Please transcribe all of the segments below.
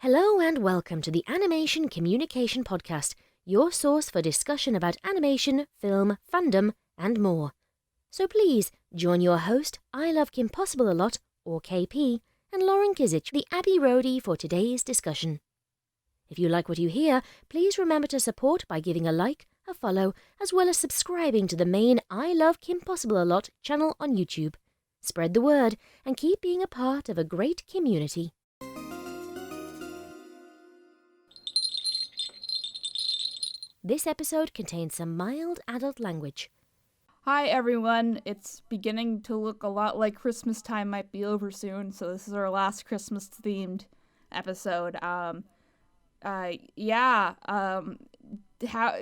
Hello and welcome to the Animation Kimmunication podcast, your source for discussion about animation, film, fandom, and more. So please join your host, I Love Kim Possible a Lot, or KP, and Lauren Kizich, the Abbey Roadie, for today's discussion. If you like what you hear, please remember to support by giving a like, a follow, as well as subscribing to the main I Love Kim Possible a Lot channel on YouTube. Spread the word and keep being a part of a great community. This episode contains some mild adult language. Hi everyone, it's beginning to look a lot like Christmas time might be over soon, so this is our last Christmas themed episode. How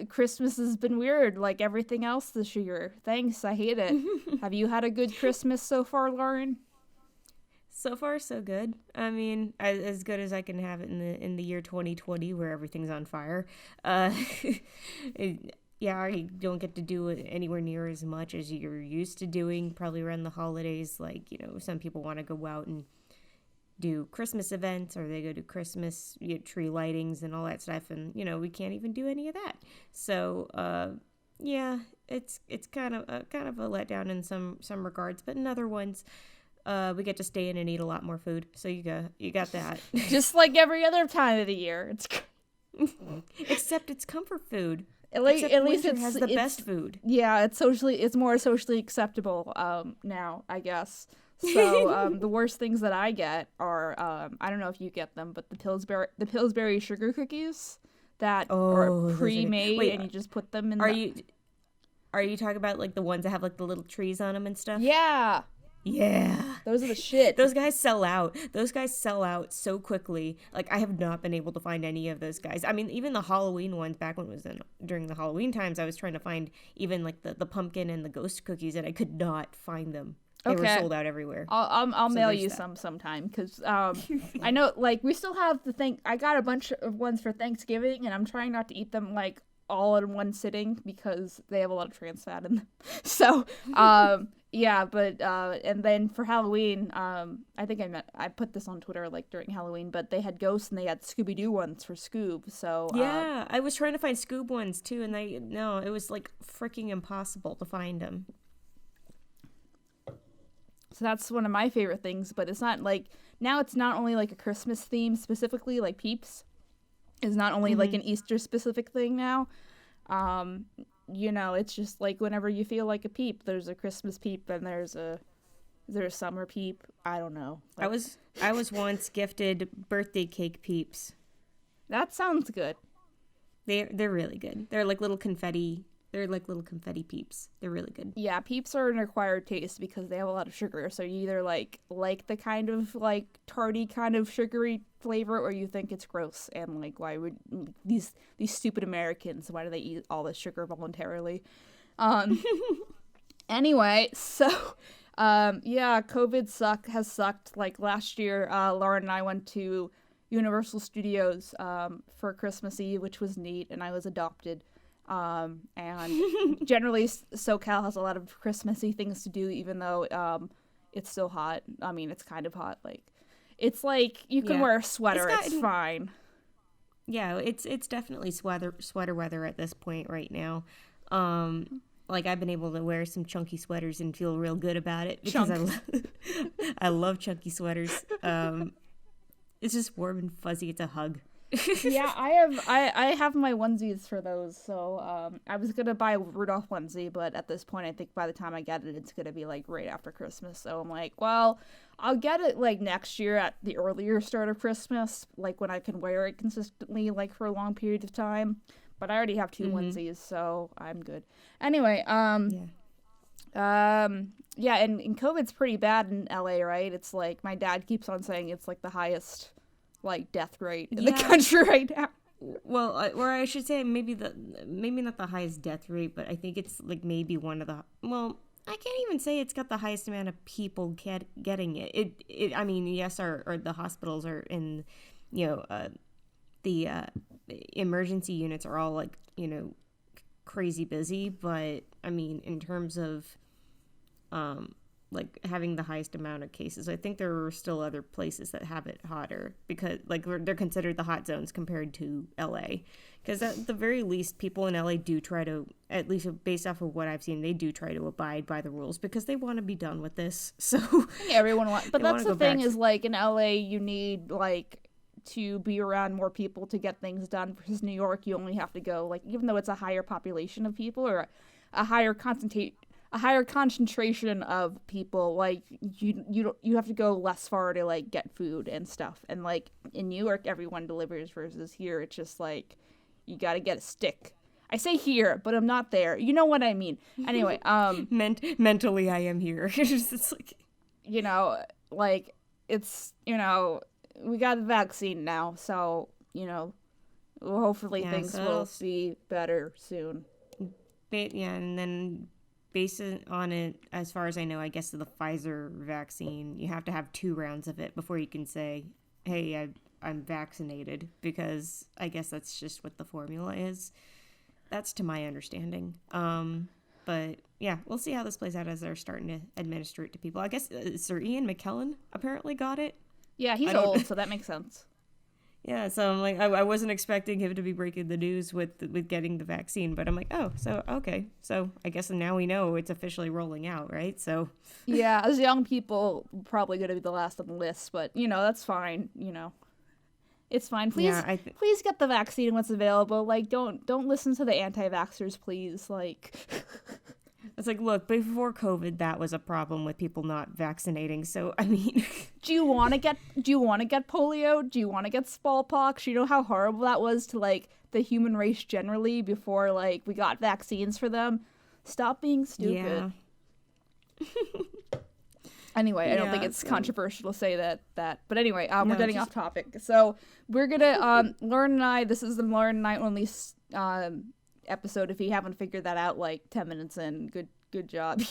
Christmas has been weird like everything else this year. Thanks, I hate it. Have you had a good Christmas so far, Lauren? So far, so good. I mean, as good as I can have it in the year 2020, where everything's on fire. I don't get to do it anywhere near as much as you're used to doing, probably around the holidays. Like, some people want to go out and do Christmas events, or they go to Christmas tree lightings and all that stuff, and, we can't even do any of that. So, it's kind of a letdown in some regards, but in other ones, we get to stay in and eat a lot more food. So you got that. Just like every other time of the year. Except it's comfort food. At least it has the best food. Yeah, it's more socially acceptable now, I guess. So the worst things that I get are I don't know if you get them, but the Pillsbury sugar cookies that are pre-made and you just put them in. Are you talking about like the ones that have like the little trees on them and stuff? Yeah. Yeah. Those are the shit. Those guys sell out. Those guys sell out so quickly. Like, I have not been able to find any of those guys. I mean, even the Halloween ones, back when it was during the Halloween times, I was trying to find even, like, the pumpkin and the ghost cookies, and I could not find them. They were sold out everywhere. I'll mail you sometime, because I know, like, we still have I got a bunch of ones for Thanksgiving, and I'm trying not to eat them, like, all in one sitting, because they have a lot of trans fat in them. So, yeah, but and then for Halloween, I think I put this on Twitter like during Halloween, but they had ghosts and they had Scooby-Doo ones for Scoob. So yeah, I was trying to find Scoob ones too, and it was like freaking impossible to find them. So that's one of my favorite things, but it's not like now it's not only like a Christmas theme specifically, like Peeps is not only like an Easter specific thing now. It's just like whenever you feel like a peep, there's a Christmas peep and there's a summer peep. I don't know. Like, I was once gifted birthday cake Peeps. That sounds good. They're really good. They're like little confetti. They're like little confetti Peeps. They're really good. Yeah, Peeps are an acquired taste because they have a lot of sugar. So you either like the kind of like tarty kind of sugary flavor, or you think it's gross and like why would these stupid Americans, why do they eat all this sugar voluntarily? Anyway, so COVID has sucked. Like last year, Lauren and I went to Universal Studios for Christmas Eve, which was neat, and I was adopted. And generally SoCal has a lot of Christmassy things to do, even though it's still hot. I mean, it's kind of hot. Like, it's like you can wear a sweater. It's fine. Yeah, it's definitely sweater weather at this point right now. Like I've been able to wear some chunky sweaters and feel real good about it because I love chunky sweaters. It's just warm and fuzzy. It's a hug. Yeah, I have my onesies for those, so I was gonna buy a Rudolph onesie, but at this point I think by the time I get it, it's gonna be like right after Christmas, so I'm like, well, I'll get it like next year at the earlier start of Christmas, like when I can wear it consistently like for a long period of time, but I already have two onesies, so I'm good. Anyway, and COVID's pretty bad in LA, right? It's like my dad keeps on saying it's like the highest like death rate in the country right now. Well, or I should say maybe not the highest death rate, but I think it's like maybe one of the, well, I can't even say it's got the highest amount of people getting it. I mean, yes, or the hospitals are in, the emergency units are all like, crazy busy, but I mean, in terms of like having the highest amount of cases. I think there are still other places that have it hotter because like they're considered the hot zones compared to LA. Because at the very least, people in LA do try to, at least based off of what I've seen, they do try to abide by the rules because they want to be done with this. So everyone wants, but that's the thing is like in LA you need like to be around more people to get things done, versus New York you only have to go like, even though it's a higher population of people or a higher concentration of people, like you have to go less far to like get food and stuff, and like in New York everyone delivers, versus here it's just like you got to get a stick. I say here, but I'm not there. You know what I mean. Anyway, mentally I am here. It's like, you know, like it's, you know, we got the vaccine now, so, you know, hopefully things will be better soon. Yeah, and then based on it, as far as I know, I guess the Pfizer vaccine, you have to have 2 rounds of it before you can say, hey, I'm vaccinated, because I guess that's just what the formula is. That's to my understanding. But yeah, we'll see how this plays out as they're starting to administer it to people. I guess Sir Ian McKellen apparently got it. Yeah, he's old, so that makes sense. Yeah, so I'm like, I wasn't expecting him to be breaking the news with getting the vaccine, but I'm like, oh, so okay, so I guess now we know it's officially rolling out, right? So yeah, as young people, probably going to be the last on the list, but you know that's fine. You know, it's fine. Please, please get the vaccine when it's available. Like, don't listen to the anti-vaxxers, please. Like. It's like, look, before COVID, that was a problem with people not vaccinating. So, I mean, do you want to get polio? Do you want to get smallpox? You know how horrible that was to like the human race generally before like we got vaccines for them. Stop being stupid. Yeah. Anyway, I don't think it's controversial to say that. But anyway, we're getting off topic. So we're gonna Lauren and I. This is the Lauren and I only episode. If you haven't figured that out, like 10 minutes in, good job.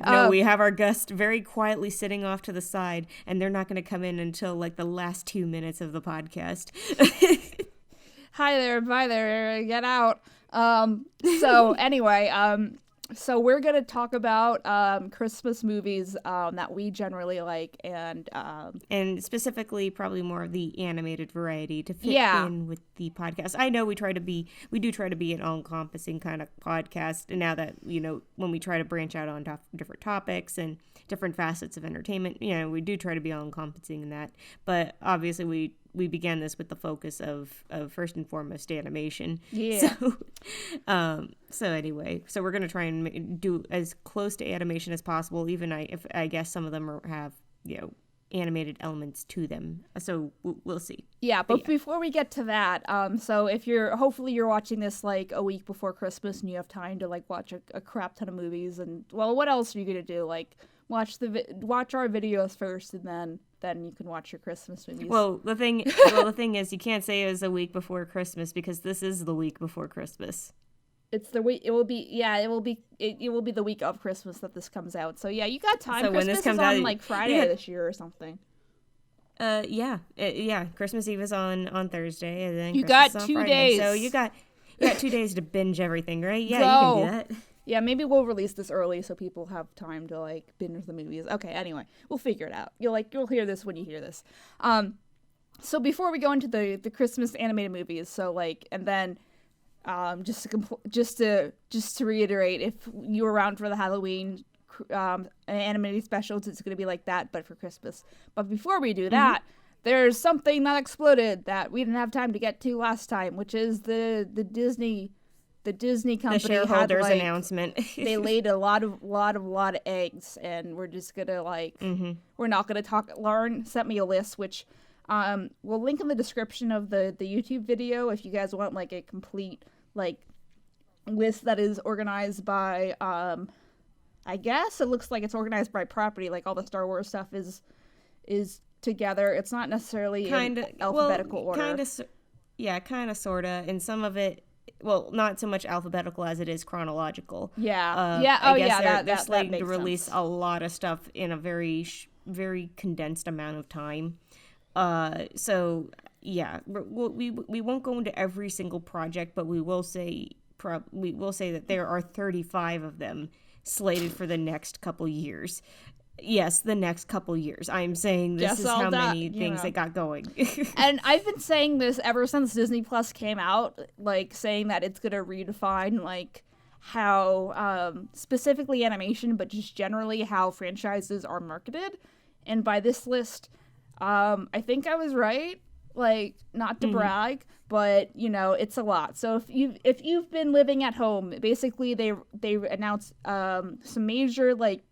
No, we have our guest very quietly sitting off to the side, and they're not going to come in until like the last 2 minutes of the podcast. Hi there, bye there, get out. So anyway, so we're gonna talk about Christmas movies that we generally like, and specifically probably more of the animated variety to fit in with the podcast. I know we do try to be an all-encompassing kind of podcast, and now that, you know, when we try to branch out on different topics and different facets of entertainment, you know, we do try to be all-encompassing in that. But obviously we began this with the focus of first and foremost animation. Yeah. So anyway, so we're gonna try and do as close to animation as possible. Even if I guess some of them have, you know, animated elements to them. So we'll see. Yeah, but before we get to that, so if hopefully you're watching this like a week before Christmas and you have time to like watch a crap ton of movies, and well, what else are you gonna do? Like watch our videos first, and then you can watch your Christmas movies. Well, the thing is, you can't say it was a week before Christmas because this is the week before Christmas. It's the week. It will be the week of Christmas that this comes out. So yeah, you got time. So Christmas when this comes is on out, like Friday this year or something. Yeah. Christmas Eve is on Thursday, and then you Christmas got is on 2 Friday. days. So you got 2 days to binge everything, right? Yeah, Go. you can do that. Yeah, maybe we'll release this early so people have time to like binge the movies. Okay, anyway, we'll figure it out. You'll hear this when you hear this. So before we go into the Christmas animated movies, so like, and then just to reiterate, if you were around for the Halloween animated specials, it's going to be like that, but for Christmas. But before we do that, there's something that exploded that we didn't have time to get to last time, which is the Disney company, the shareholders had, like, announcement. They laid a lot of eggs, and we're just gonna we're not gonna talk. Lauren sent me a list, which we'll link in the description of the YouTube video if you guys want like a complete like list that is organized by I guess it looks like it's organized by property, like all the Star Wars stuff is together. It's not necessarily in alphabetical order. Kind of, sorta, and some of it. Well, not so much alphabetical as it is chronological. Yeah. They're slated to release a lot of stuff in a very, very condensed amount of time. So yeah, we won't go into every single project, but we will say that there are 35 of them slated for the next couple years. Yes, the next couple years. I'm saying this Yes, is all how that, many things they got going. And I've been saying this ever since Disney Plus came out, like saying that it's gonna redefine like how specifically animation, but just generally how franchises are marketed. And by this list, I think I was right. Like, not to brag, but you know, it's a lot. So if you've been living at home, basically they announced some major, like,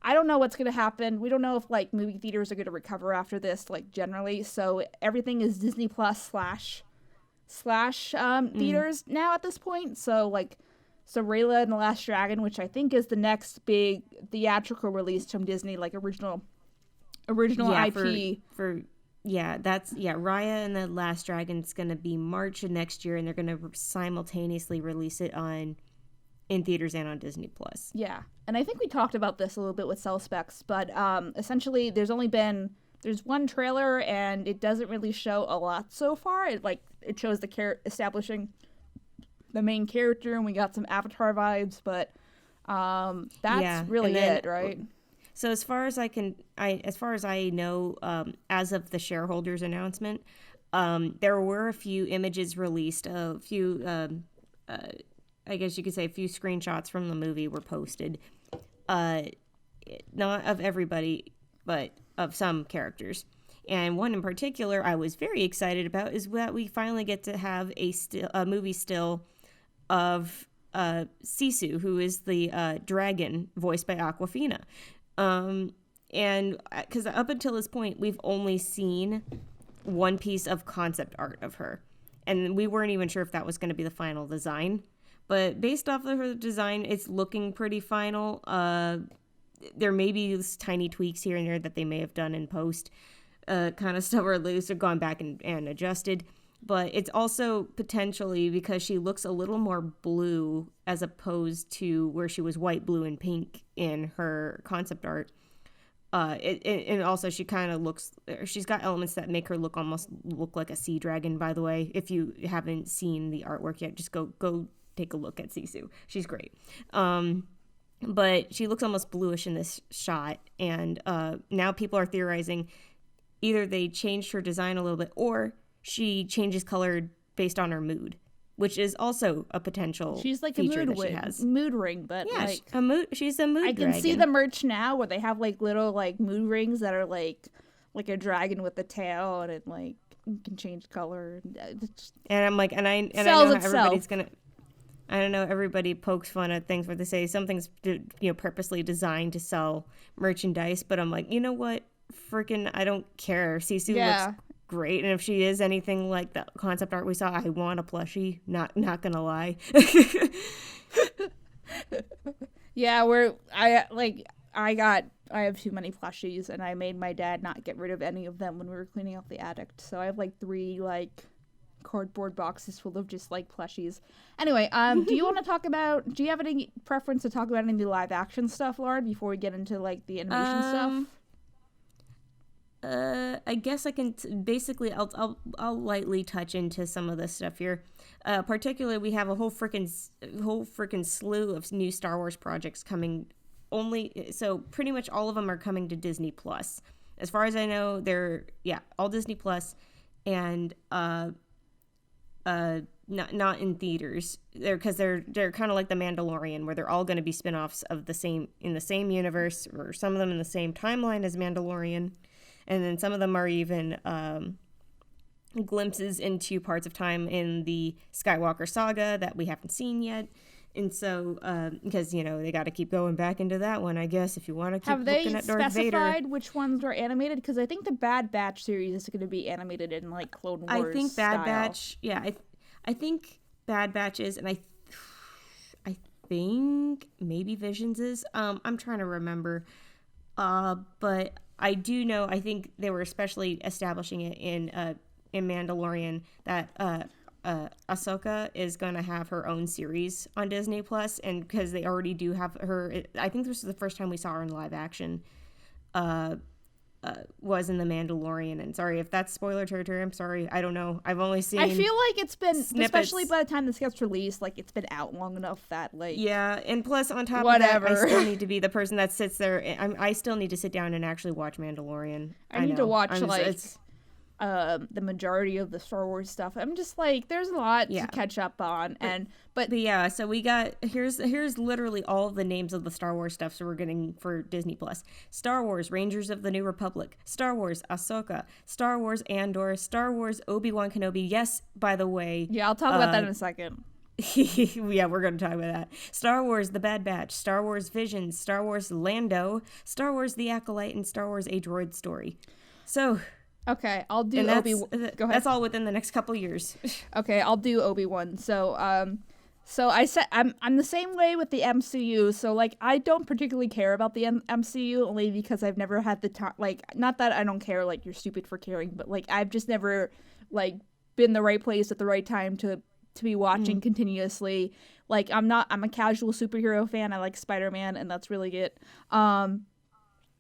I don't know what's going to happen. We don't know if like movie theaters are going to recover after this, like generally. So everything is Disney Plus slash theaters now at this point. So like, so Rayla and the Last Dragon, which I think is the next big theatrical release from Disney, like original IP. Raya and the Last Dragon's going to be March of next year, and they're going to simultaneously release it in theaters and on Disney Plus. Yeah. And I think we talked about this a little bit with cell specs, but essentially there's one trailer and it doesn't really show a lot so far. It shows establishing the main character, and we got some Avatar vibes, but that's really it, right? So as far as I know, as of the shareholders announcement, there were a few images released, a few I guess you could say a few screenshots from the movie were posted. Not of everybody, but of some characters. And one in particular I was very excited about is that we finally get to have a movie still of Sisu, who is the dragon voiced by Awkwafina. And because up until this point, we've only seen one piece of concept art of her. And we weren't even sure if that was going to be the final design. But based off of her design, it's looking pretty final. There may be these tiny tweaks here and there that they may have done in post, kind of stuff or loose or gone back and adjusted. But it's also potentially because she looks a little more blue as opposed to where she was white, blue, and pink in her concept art. And also she kind of looks, she's got elements that make her look like a sea dragon, by the way. If you haven't seen the artwork yet, just go take a look at Sisu. She's great. But she looks almost bluish in this shot. And now people are theorizing either they changed her design a little bit or she changes color based on her mood, which is also a potential She's like feature a mood ring, but yeah, like she's a mood dragon. I can see the merch now where they have like little like mood rings that are like a dragon with a tail, and it like can change color. And I'm like, I know everybody's gonna. I don't know. Everybody pokes fun at things where they say something's purposely designed to sell merchandise, but I'm like, you know what? Freaking, I don't care. Sisu looks great, and if she is anything like the concept art we saw, I want a plushie. Not gonna lie. Yeah, I have too many plushies, and I made my dad not get rid of any of them when we were cleaning out the attic. So I have like 3 like cardboard boxes full of just like plushies. Anyway, do you have any preference to talk about any of the live action stuff, Lauren, before we get into like the animation stuff? I guess I can basically I'll lightly touch into some of this stuff here. Particularly, we have a whole freaking slew of new Star Wars projects coming. So pretty much all of them are coming to Disney Plus. As far as I know, they're all Disney Plus, and not in theaters. They're kind of like The Mandalorian, where they're all going to be spin-offs of in the same universe, or some of them in the same timeline as Mandalorian. And then some of them are even glimpses into parts of time in the Skywalker saga that we haven't seen yet. And so, because, they got to keep going back into that one, I guess, if you want to keep looking at Darth Vader. Have they specified which ones are animated? Because I think the Bad Batch series is going to be animated in, like, Clone Wars I think Bad style. Batch, I think Bad Batch is, and I think maybe Visions is. I'm trying to remember. But I do know, I think they were especially establishing it in Mandalorian that Ahsoka is going to have her own series on Disney Plus, and because they already do have her, I think this is the first time we saw her in live action. was in The Mandalorian. And sorry if that's spoiler territory. I'm sorry. I don't know. I've only seen. I feel like it's been, snippets. especially by the time this gets released, like it's been out long enough that like. Yeah, and plus on top whatever. of that, I still need to be the person that sits there. I still need to sit down and actually watch Mandalorian. I need to watch it's the majority of the Star Wars stuff. I'm just like, there's a lot to catch up on, but yeah. So we got here's literally all of the names of the Star Wars stuff. So we're getting for Disney Plus: Star Wars Rangers of the New Republic, Star Wars Ahsoka, Star Wars Andor, Star Wars Obi-Wan Kenobi. Yes, by the way. Yeah, I'll talk about that in a second. Yeah, we're going to talk about that. Star Wars The Bad Batch, Star Wars Visions, Star Wars Lando, Star Wars The Acolyte, and Star Wars A Droid Story. So. Okay, I'll do Go ahead. That's all within the next couple years. Okay, I'll do Obi-Wan. So I said I'm the same way with the MCU. So like I don't particularly care about the MCU only because I've never had the time. Like, not that I don't care. Like, you're stupid for caring, but like I've just never like been the right place at the right time to be watching continuously. Like I'm a casual superhero fan. I like Spider-Man, and that's really it.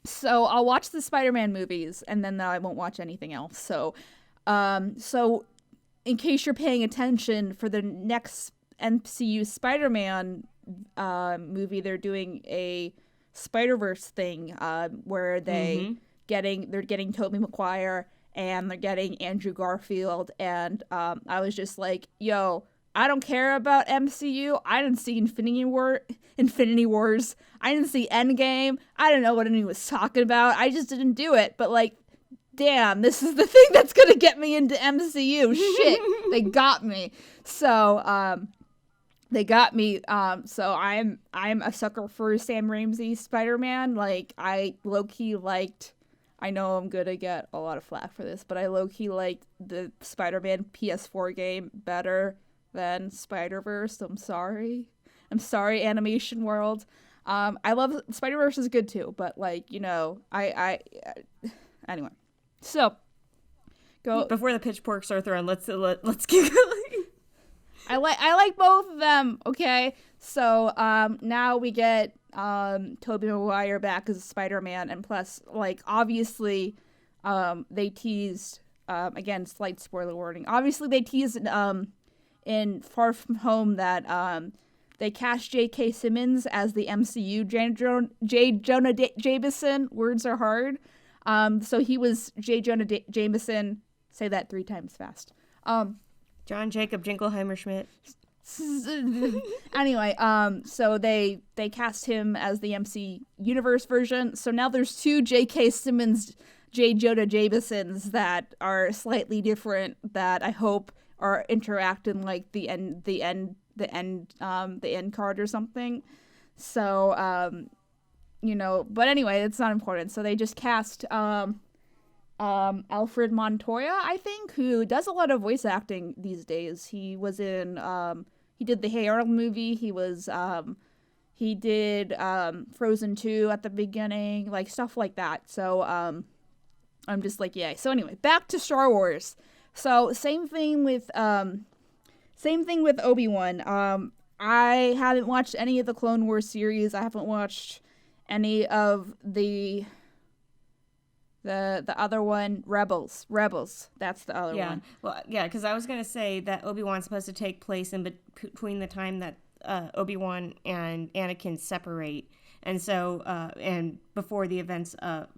So I'll watch the Spider-Man movies, and then I won't watch anything else. So in case you're paying attention, for the next MCU Spider-Man movie, they're doing a Spider-Verse thing where they're getting Tobey Maguire and they're getting Andrew Garfield, and I was just like, yo, I don't care about MCU. I didn't see Infinity Wars. I didn't see Endgame. I don't know what anyone was talking about. I just didn't do it. But like, damn, this is the thing that's gonna get me into MCU. Shit, they got me. So they got me. So I'm a sucker for Sam Raimi's Spider-Man. Like, I low-key liked. I know I'm gonna get a lot of flack for this, but I low-key liked the Spider-Man PS4 game better than Spider-Verse. I'm sorry, Animation World. I love Spider-Verse is good too, but like, you know, I anyway. So go before the pitchforks are thrown. Let's keep going. I like both of them. Okay, so now we get Tobey Maguire back as Spider-Man, and plus, like, obviously, they teased again, slight spoiler warning. Obviously, they teased in Far From Home that they cast J.K. Simmons as the MCU J. Jonah Jameson. Words are hard. So he was J. Jonah Jameson. Say that 3 times fast. John Jacob Jingleheimer Schmidt. Anyway, so they cast him as the MC Universe version. So now there's 2 J.K. Simmons, J. Jonah Jamesons that are slightly different, that I hope are interacting like the end card or something. So you know, but anyway, it's not important. So they just cast Alfred Montoya, I think, who does a lot of voice acting these days. He was in he did the Hey Arnold movie. He did Frozen 2 at the beginning, like stuff like that. So I'm just like, yeah. So anyway, back to Star Wars. So same thing with Obi-Wan. I haven't watched any of the Clone Wars series. I haven't watched any of the other one, Rebels. That's the other one. Well, yeah, because I was gonna say that Obi-Wan's supposed to take place in between the time that Obi-Wan and Anakin separate, and so and before the events of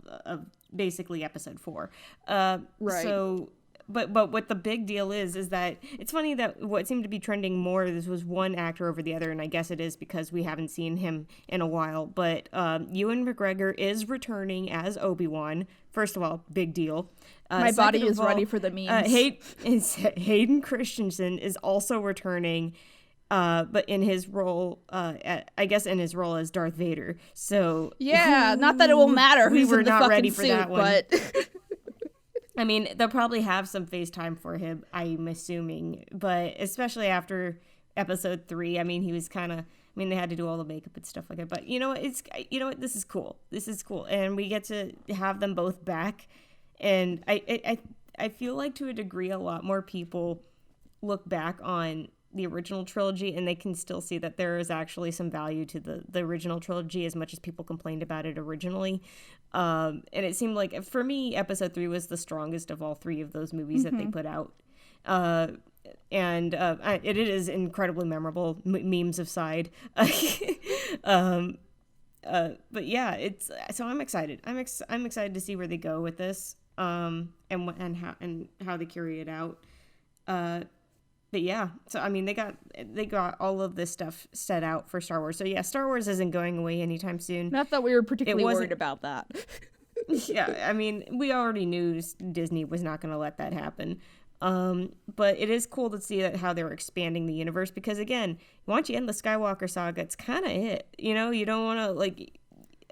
basically Episode 4. Right. So. But what the big deal is that it's funny that what seemed to be trending more, this was one actor over the other, and I guess it is because we haven't seen him in a while, but Ewan McGregor is returning as Obi-Wan. First of all, big deal. My body is ready for the memes. Hayden Christensen is also returning, but in his role, I guess in his role as Darth Vader. So yeah, not that it will matter who's we were in the not fucking ready for suit, that one. but I mean, they'll probably have some FaceTime for him, I'm assuming. But especially after Episode 3, I mean, he was kind of... I mean, they had to do all the makeup and stuff like that. But you know what? This is cool. This is cool. And we get to have them both back. And I feel like, to a degree, a lot more people look back on the original trilogy, and they can still see that there is actually some value to the original trilogy as much as people complained about it originally. And it seemed like, for me, episode 3 was the strongest of all 3 of those movies that they put out. It is incredibly memorable, memes aside. But yeah, so I'm excited. I'm excited to see where they go with this, and how they carry it out. But yeah, so I mean, they got all of this stuff set out for Star Wars. So yeah, Star Wars isn't going away anytime soon. Not that we were particularly worried about that. Yeah, I mean, we already knew Disney was not going to let that happen. But it is cool to see how they're expanding the universe, because again, once you end the Skywalker saga, it's kind of it. You know, you don't want to, like,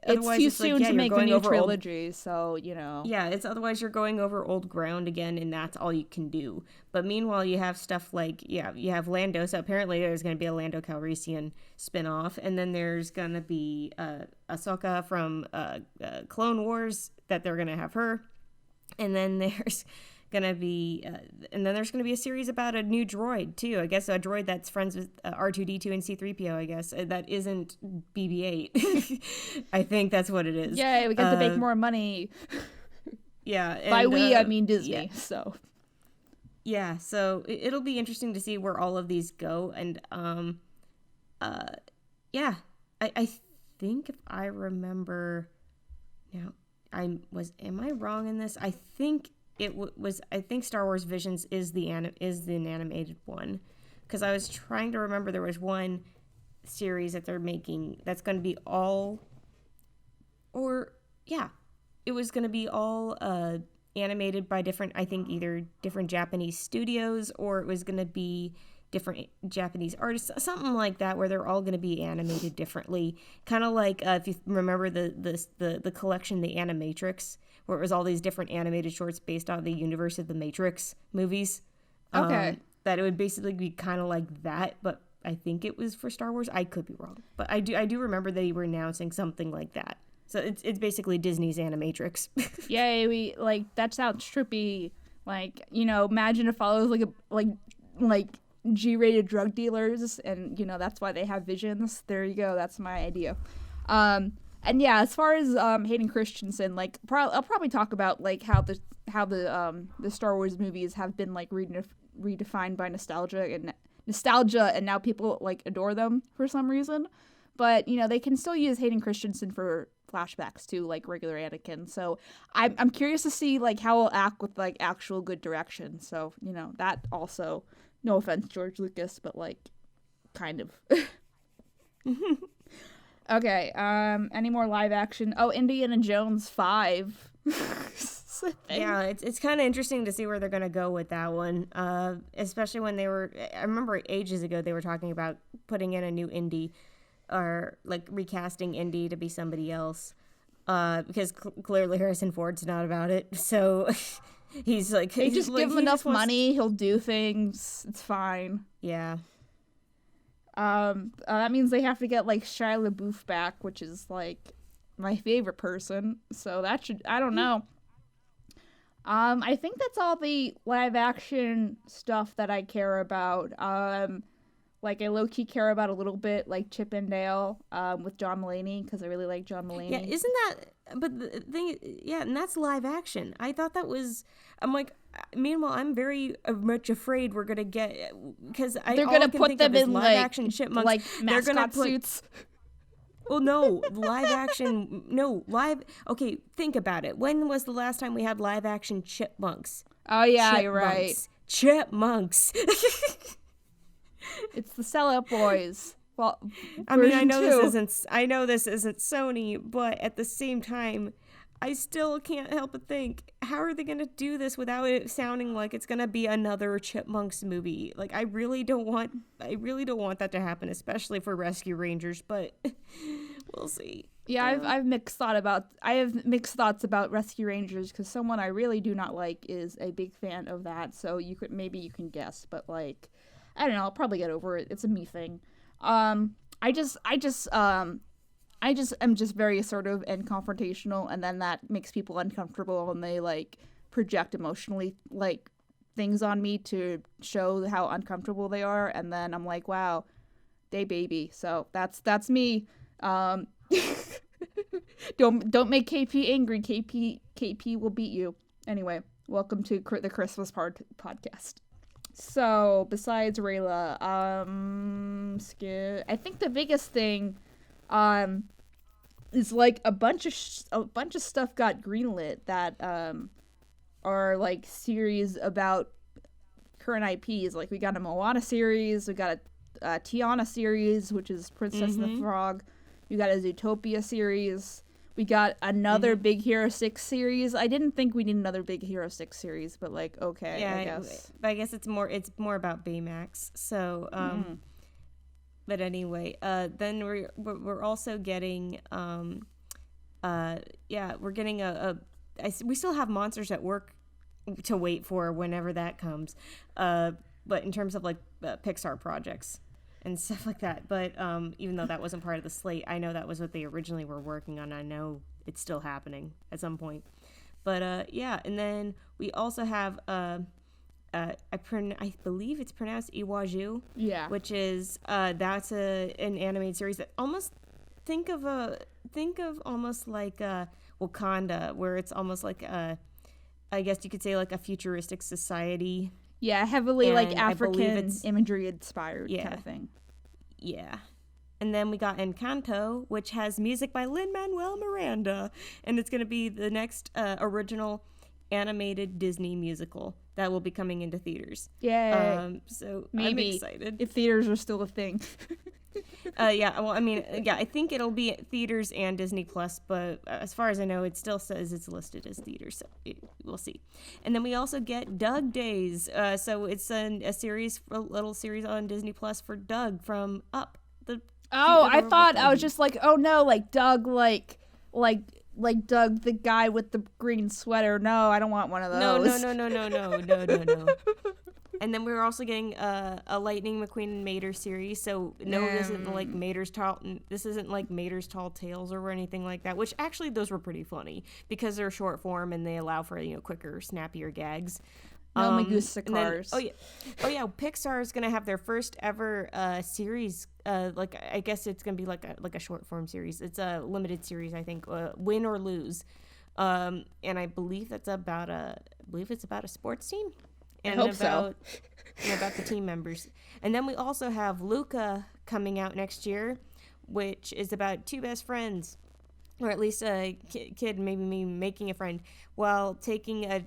it's too soon to make a new trilogy, so, you know. Yeah, otherwise you're going over old ground again, and that's all you can do. But meanwhile, you have stuff like, you have Lando, so apparently there's going to be a Lando Calrissian spinoff, and then there's going to be Ahsoka from Clone Wars, that they're going to have her, and then there's going to be a series about a new droid too. I guess a droid that's friends with R2D2 and C3PO, I guess, that isn't BB-8. I think that's what it is. Yeah, we get to make more money. Yeah. And, by we, I mean Disney, yeah. so. Yeah, so it'll be interesting to see where all of these go. And, yeah, I think if I remember, now, am I wrong in this? I think I think Star Wars Visions is the animated one, because I was trying to remember there was one series that they're making that's going to be all, it was going to be all animated by different, I think either different Japanese studios, or it was going to be different Japanese artists, something like that, where they're all going to be animated differently. Kind of like if you remember the collection, The Animatrix, where it was all these different animated shorts based on the universe of the Matrix movies. Okay. That it would basically be kind of like that, but I think it was for Star Wars. I could be wrong, but I do remember they were announcing something like that. So it's basically Disney's Animatrix. Yay, that sounds trippy. Like, you know, imagine it follows like G-rated drug dealers, and, you know, that's why they have visions. There you go. That's my idea. And yeah, as far as Hayden Christensen, like, I'll probably talk about like how the Star Wars movies have been like redefined by nostalgia, and now people like adore them for some reason. But, you know, they can still use Hayden Christensen for flashbacks to like regular Anakin. So I'm curious to see like how he'll act with like actual good direction. So, you know, that also, no offense, George Lucas, but like kind of. Okay, any more live action? Oh, Indiana Jones 5. Yeah, it's kind of interesting to see where they're going to go with that one. Especially when I remember ages ago they were talking about putting in a new Indy, or like recasting Indy to be somebody else. Because clearly Harrison Ford's not about it. So he's like, they just give him enough money, he'll do things. It's fine. Yeah. That means they have to get like Shia LaBeouf back, which is like my favorite person. So that should, I don't know. I think that's all the live action stuff that I care about. Like I low key care about a little bit like Chip and Dale, with John Mulaney, because I really like John Mulaney. Yeah, isn't that? But the thing, yeah, and that's live action. I thought that was. I'm like. Meanwhile, I'm very much afraid we're gonna get, because they're gonna put them in live action chipmunks, like mascot suits. Well, no, live action. No, live. Okay, think about it. When was the last time we had live action chipmunks? Oh yeah, you're right. Chipmunks. It's the Sellout Boys. Well, I mean, I know this isn't Sony, but at the same time, I still can't help but think, how are they going to do this without it sounding like it's going to be another Chipmunks movie? Like, I really don't want that to happen, especially for Rescue Rangers, but we'll see. Yeah, I have mixed thoughts about Rescue Rangers, because someone I really do not like is a big fan of that. So you can guess, but like, I don't know, I'll probably get over it. It's a me thing. I just am just very assertive and confrontational, and then that makes people uncomfortable, and they like project emotionally like things on me to show how uncomfortable they are, and then I'm like, wow, they baby. So that's me. Don't make KP angry. KP will beat you. Anyway, welcome to the Christmas podcast. So besides Rayla, I think the biggest thing, is like a bunch of stuff got greenlit that are like series about current IPs. Like we got a Moana series, we got a Tiana series, which is Princess and the Frog. We got a Zootopia series. We got another Big Hero 6 series. I didn't think we need another Big Hero 6 series, but like, okay, yeah, I guess. I guess it's more about Baymax. So, but anyway, then we're also getting, we're getting we still have Monsters at Work to wait for whenever that comes. But in terms of like Pixar projects and stuff like that. But even though that wasn't part of the slate, I know that was what they originally were working on. I know it's still happening at some point. But and then we also have I believe it's pronounced Iwaju. Yeah. Which is that's an animated series that almost think of almost like Wakanda, where it's almost like I guess you could say like a futuristic society. Yeah, heavily And like I believe African imagery inspired kind of thing. Yeah. And then we got Encanto, which has music by Lin-Manuel Miranda. And it's going to be the next original animated Disney musical that will be coming into theaters. Yay. So maybe, I'm excited. if theaters are still a thing. I think it'll be at theaters and Disney Plus, but as far as I know, it still says it's listed as theaters, so we'll see. And then we also get Doug Days. So it's a little series on Disney Plus for Doug from Up. I thought I was just like, oh no, like Doug, like Doug, the guy with the green sweater. No, I don't want one of those. No. And then we're also getting a Lightning McQueen and Mater series. So no, this isn't like Mater's Tall Tales or anything like that. Which actually those were pretty funny because they're short form and they allow for quicker, snappier gags. No Medusa cars. Oh yeah. Pixar is gonna have their first ever series. I guess it's gonna be like a short form series. It's a limited series, I think. Win or Lose, and I believe it's about a sports team. And I hope so. About the team members. And then we also have Luca coming out next year, which is about two best friends, or at least a kid, maybe me making a friend while taking a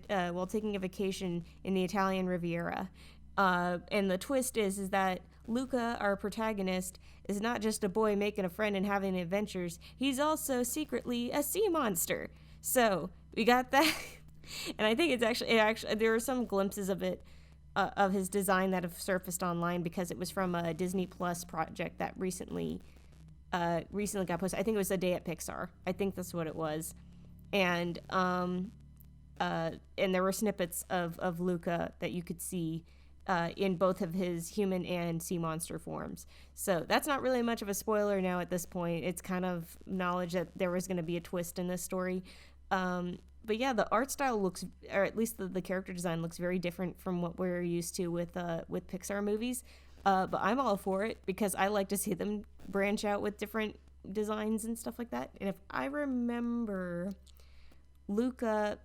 vacation in the Italian Riviera. And the twist is that Luca, our protagonist, is not just a boy making a friend and having adventures. He's also secretly a sea monster. So we got that. And I think it actually there are some glimpses of it, of his design that have surfaced online because it was from a Disney Plus project that recently got posted. I think it was A Day at Pixar. I think that's what it was. And there were snippets of Luca that you could see in both of his human and sea monster forms. So that's not really much of a spoiler now at this point. It's kind of knowledge that there was going to be a twist in this story. But yeah, the art style looks, or at least the character design looks very different from what we're used to with Pixar movies. But I'm all for it because I like to see them branch out with different designs and stuff like that. And if I remember, Luca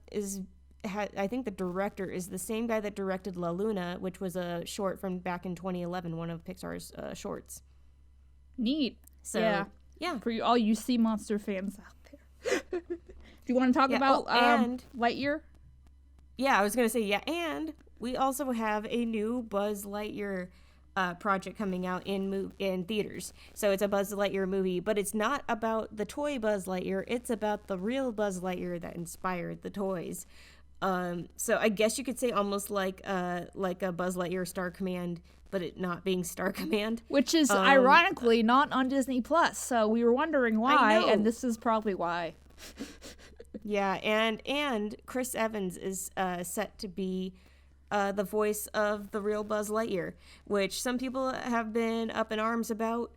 I think the director is the same guy that directed La Luna, which was a short from back in 2011, one of Pixar's shorts. Neat. So, yeah. For all you sea monster fans out there. Do you want to talk about Lightyear? Yeah, I was going to say, and we also have a new Buzz Lightyear project coming out in theaters. So it's a Buzz Lightyear movie, but it's not about the toy Buzz Lightyear. It's about the real Buzz Lightyear that inspired the toys. So I guess you could say almost like a Buzz Lightyear Star Command, but it not being Star Command. Which is ironically not on Disney Plus. So we were wondering why, and this is probably why. Yeah, and Chris Evans is set to be the voice of the real Buzz Lightyear, which some people have been up in arms about.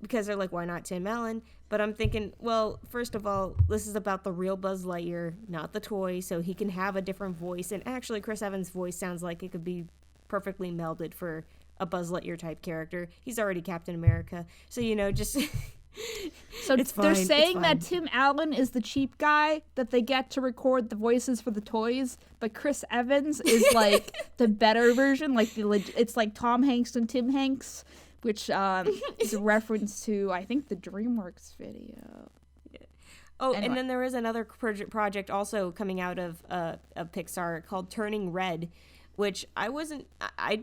because they're like, why not Tim Allen? But I'm thinking, well, first of all, this is about the real Buzz Lightyear, not the toy, so he can have a different voice. And actually, Chris Evans' voice sounds like it could be perfectly melded for a Buzz Lightyear type character. He's already Captain America, so just So it's they're fine, saying that Tim Allen is the cheap guy that they get to record the voices for the toys, but Chris Evans is like the better version, like it's like Tom Hanks and Tim Hanks, which is a reference to, I think, the DreamWorks video. Oh, Anyway. And then there is another project also coming out of Pixar called Turning Red, which I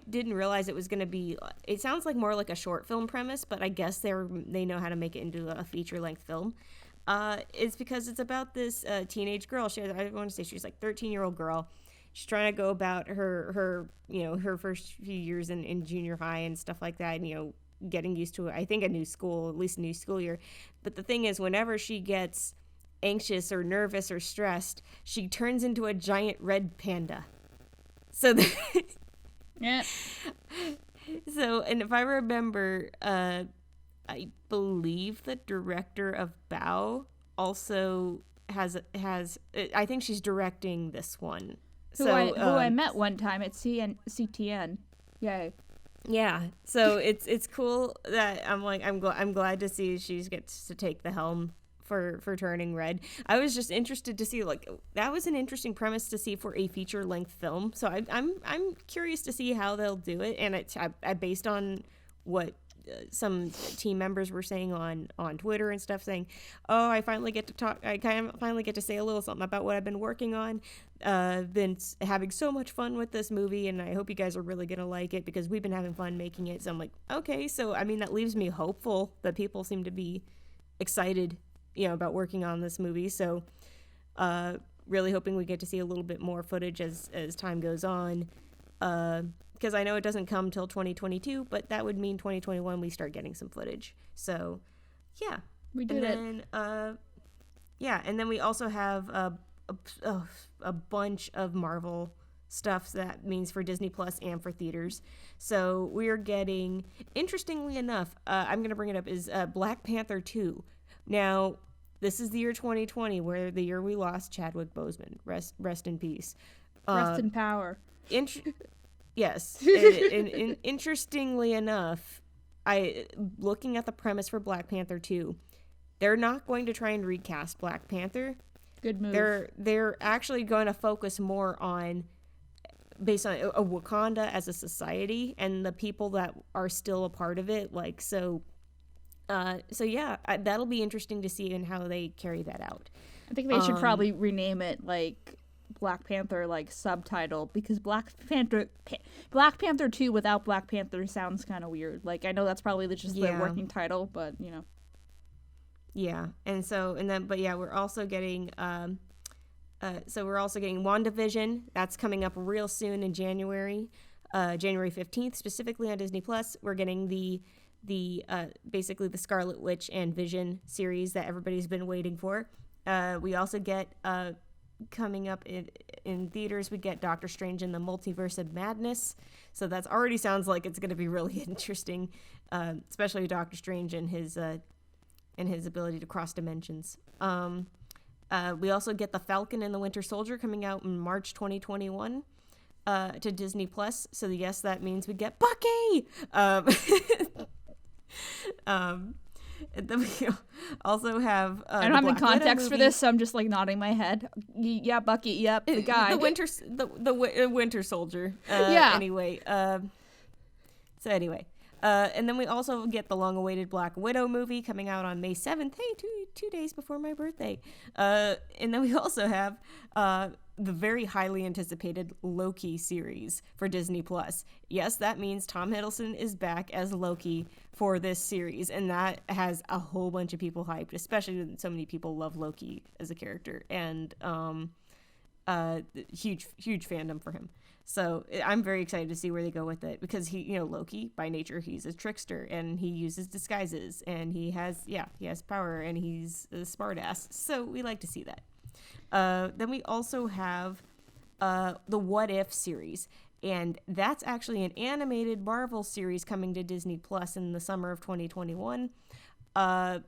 didn't realize it was going to be. It sounds like more like a short film premise, but I guess they know how to make it into a feature-length film. It's because it's about this teenage girl. I want to say she's like 13-year-old girl. She's trying to go about her first few years in junior high and stuff like that, and, getting used to, I think, a new school, at least a new school year. But the thing is, whenever she gets anxious or nervous or stressed, she turns into a giant red panda. So, Yeah. So, and if I remember, I believe the director of Bao also has. I think she's directing this one. Who I met one time at CTN. Yay. Yeah. So it's cool that I'm glad to see she gets to take the helm for Turning Red. I was just interested to see, that was an interesting premise to see for a feature length film. So I'm curious to see how they'll do it, and it's based on what some team members were saying on Twitter and stuff, saying, oh, I finally get to talk. I finally get to say a little something about what I've been working on. Been having so much fun with this movie, and I hope you guys are really gonna like it because we've been having fun making it. So I'm like, okay, so I mean that leaves me hopeful that people seem to be excited, about working on this movie. So really hoping we get to see a little bit more footage as time goes on, because I know it doesn't come till 2022, but that would mean 2021 we start getting some footage. So yeah, We did it. And then we also have a bunch of Marvel stuff that means for Disney Plus and for theaters. So we're getting, interestingly enough, I'm going to bring it up, is Black Panther 2. Now, this is the year 2020, where the year we lost Chadwick Boseman. Rest in peace. Rest in power. Yes. and interestingly enough, looking at the premise for Black Panther 2, they're not going to try and recast Black Panther. Good move. They're actually going to focus more on, based on a Wakanda as a society and the people that are still a part of it. Yeah, that'll be interesting to see in how they carry that out. I think they should probably rename it Black Panther subtitle, because Black Panther 2 without Black Panther sounds kind of weird. I know that's probably just the working title, but Yeah, we're also getting WandaVision. That's coming up real soon in January, January 15th, specifically on Disney Plus. We're getting the basically the Scarlet Witch and Vision series that everybody's been waiting for. We also get coming up in theaters, we get Doctor Strange in the Multiverse of Madness. So that already sounds like it's going to be really interesting, especially Doctor Strange and his ability to cross dimensions. We also get The Falcon and the Winter Soldier coming out in March 2021 to Disney Plus. So yes, that means we get Bucky. And then we also have I don't have any context for this, so I'm just nodding my head. Yeah, Bucky. Yep, the guy. The Winter Soldier. Yeah. Anyway. And then we also get the long-awaited Black Widow movie coming out on May 7th. Hey, two days before my birthday. And then we also have the very highly anticipated Loki series for Disney Plus. Yes, that means Tom Hiddleston is back as Loki for this series, and that has a whole bunch of people hyped, especially when so many people love Loki as a character, and huge fandom for him. So I'm very excited to see where they go with it, because Loki, by nature, he's a trickster, and he uses disguises, and he has power, and he's a smartass. So we like to see that. Then we also have the What If series. And that's actually an animated Marvel series coming to Disney Plus in the summer of 2021. I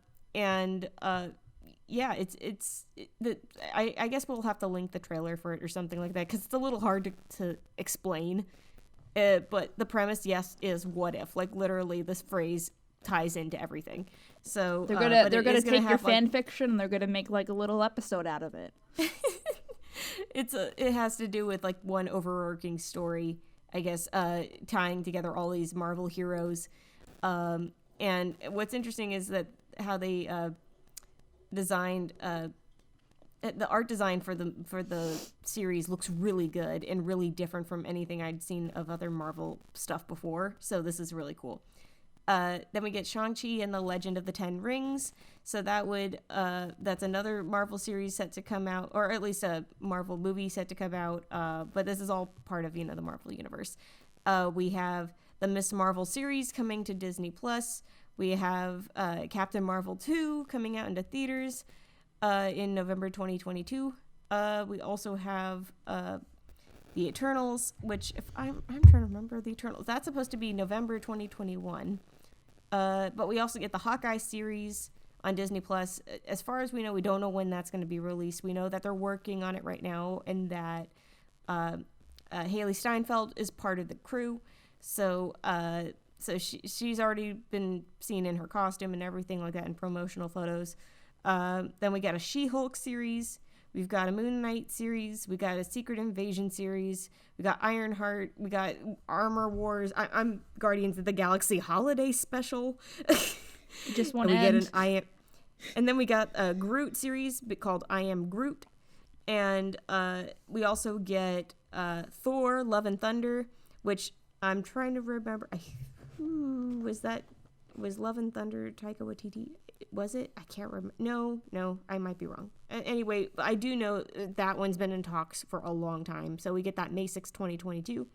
guess we'll have to link the trailer for it or something like that, because it's a little hard to explain. But the premise, yes, is what if. Like, literally, this phrase ties into everything. So they're gonna take your fan fiction and they're gonna make like a little episode out of it. It has to do with like one overarching story, I guess, tying together all these Marvel heroes. And what's interesting is that how they designed the art design for the series looks really good and really different from anything I'd seen of other Marvel stuff before. So this is really cool. Then we get Shang-Chi and the Legend of the Ten Rings. So that's another Marvel series set to come out, or at least a Marvel movie set to come out. But this is all part of, the Marvel universe. We have the Miss Marvel series coming to Disney Plus. We have Captain Marvel 2 coming out into theaters in November 2022. We also have the Eternals, which if I'm trying to remember the Eternals, that's supposed to be November 2021. But we also get the Hawkeye series on Disney Plus. As far as we know, we don't know when that's going to be released. We know that they're working on it right now, and that Haley Steinfeld is part of the crew. So she's already been seen in her costume and everything like that in promotional photos. Then we got a She-Hulk series. We've got a Moon Knight series. We got a Secret Invasion series. We got Ironheart. We got Armor Wars. I'm Guardians of the Galaxy Holiday Special. Just one end. And then we got a Groot series called I Am Groot. And we also get Thor, Love and Thunder, which I'm trying to remember. Was Love and Thunder Taika Waititi? Was it? I can't remember. No, I might be wrong. Anyway, I do know that one's been in talks for a long time. So we get that May 6, 2022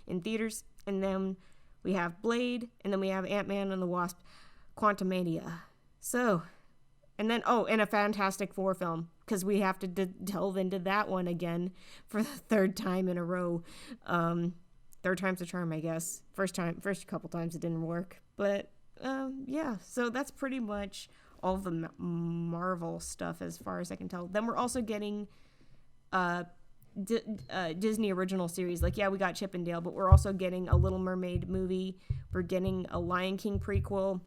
in theaters. And then we have Blade. And then we have Ant-Man and the Wasp, Quantumania. So, and then, and a Fantastic Four film. Because we have to delve into that one again for the third time in a row. Third time's a charm, I guess. First couple times it didn't work. But yeah, so that's pretty much all of the Marvel stuff as far as I can tell. Then we're also getting Disney original series. Like, yeah, we got Chip and Dale, but we're also getting a Little Mermaid movie. We're getting a Lion King prequel.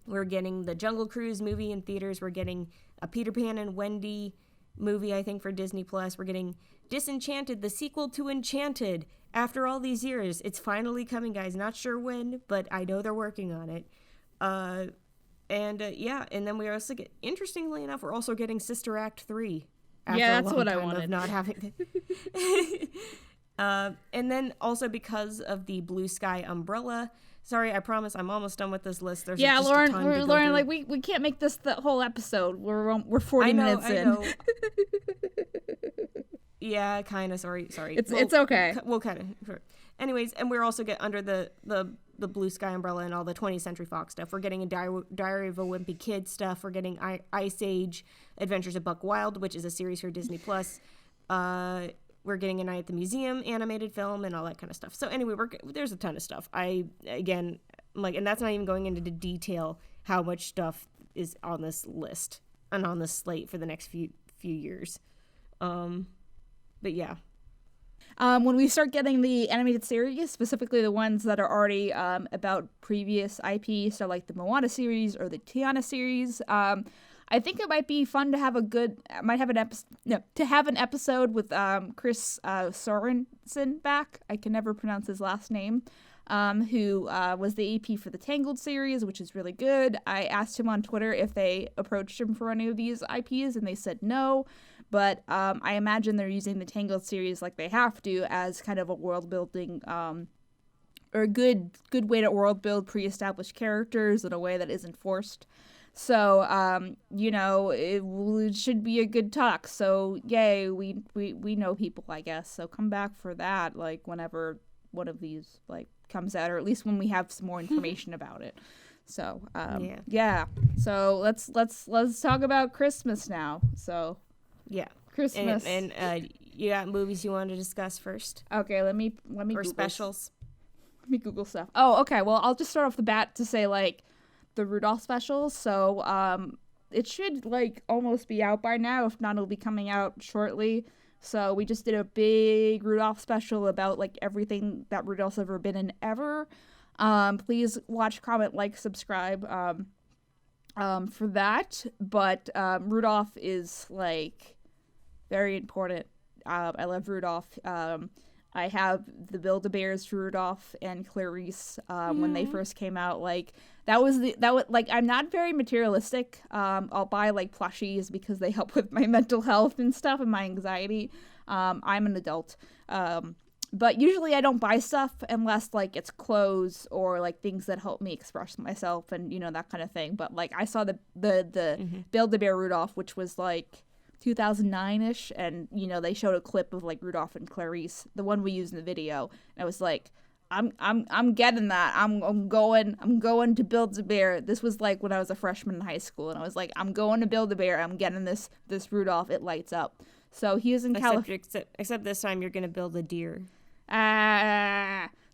We're getting the Jungle Cruise movie in theaters. We're getting a Peter Pan and Wendy movie, I think, for Disney Plus. We're getting Disenchanted, the sequel to Enchanted. After all these years, it's finally coming, guys. Not sure when, but I know they're working on it. And then we also get, interestingly enough, we're also getting Sister Act 3. Yeah, that's what I wanted. Not having and then also because of the Blue Sky umbrella. Sorry, I promise I'm almost done with this list. There's just Lauren, a ton to go Lauren, through. like we can't make this the whole episode. We're 40 minutes in. I know. Yeah, kind of. Sorry. It's okay. We'll kind of. Anyways, and we're also get under the Blue Sky umbrella and all the 20th Century Fox stuff. We're getting a Diary of a Wimpy Kid stuff. We're getting Ice Age Adventures of Buck Wild, which is a series for Disney Plus. We're getting a Night at the Museum animated film and all that kind of stuff. So anyway, there's a ton of stuff. And that's not even going into the detail how much stuff is on this list and on this slate for the next few years. But yeah. When we start getting the animated series, specifically the ones that are already about previous IP, so like the Moana series or the Tiana series, I think it might be fun to have an episode with Chris Sorensen back. I can never pronounce his last name. Who was the EP for the Tangled series, which is really good. I asked him on Twitter if they approached him for any of these IPs, and they said no. But I imagine they're using the Tangled series like they have to as kind of a world building, or a good way to world build pre-established characters in a way that isn't forced. So, it should be a good talk. So, yay, we know people, I guess. So come back for that, like, whenever one of these, like, comes out, or at least when we have some more information about it. So, yeah. So let's talk about Christmas now. So, yeah, Christmas. And you got movies you want to discuss first? Okay, let me Or Google specials? Let me Google stuff. Oh, okay. Well, I'll just start off the bat to say like the Rudolph specials. So it should like almost be out by now. If not, it'll be coming out shortly. So we just did a big Rudolph special about like everything that Rudolph's ever been in ever. Please watch, comment, like, subscribe for that. But Rudolph is like very important. I love Rudolph. I have the Build-A-Bears for Rudolph and Clarice when they first came out. Like that was like I'm not very materialistic. I'll buy like plushies because they help with my mental health and stuff and my anxiety. I'm an adult. But usually I don't buy stuff unless like it's clothes or like things that help me express myself and that kind of thing. But like I saw the Build-A-Bear Rudolph, which was like 2009-ish, and they showed a clip of like Rudolph and Clarice, the one we used in the video, and I was like, I'm getting that. I'm going to Build-A-Bear. This was like when I was a freshman in high school, and I was like, I'm going to Build-A-Bear. I'm getting this Rudolph. It lights up. So he is in California. Except this time you're gonna build a deer.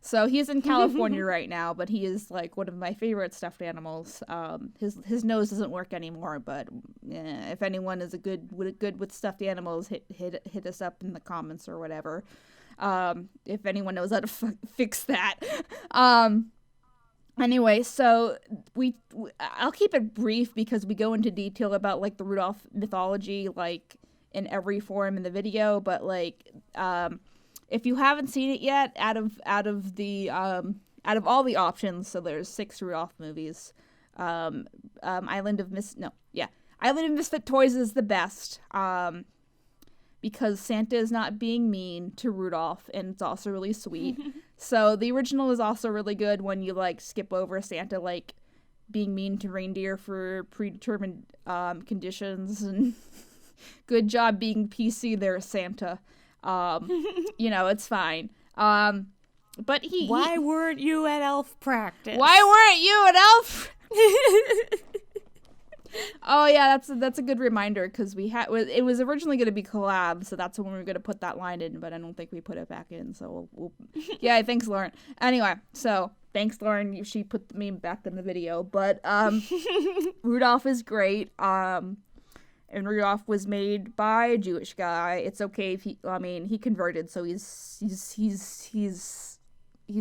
So he's in California right now, but he is like one of my favorite stuffed animals. His nose doesn't work anymore, but if anyone is good with stuffed animals, hit us up in the comments or whatever. If anyone knows how to fix that. Anyway, so I'll keep it brief because we go into detail about like the Rudolph mythology, like in every form in the video, but like if you haven't seen it yet, out of all the options, so there's 6 Rudolph movies. Island of Misfit Toys is the best, because Santa is not being mean to Rudolph, and it's also really sweet. So the original is also really good when you like skip over Santa like being mean to reindeer for predetermined conditions, and good job being PC there, Santa. It's fine. But Why weren't you at elf practice? Why weren't you at elf? Oh yeah, that's a good reminder, because it was originally going to be collab, so that's when we were going to put that line in, but I don't think we put it back in. So we'll yeah, thanks, Lauren. Anyway, so thanks, Lauren. She put the meme back in the video, but Rudolph is great. And Rudolph was made by a Jewish guy. It's okay if he converted, so he's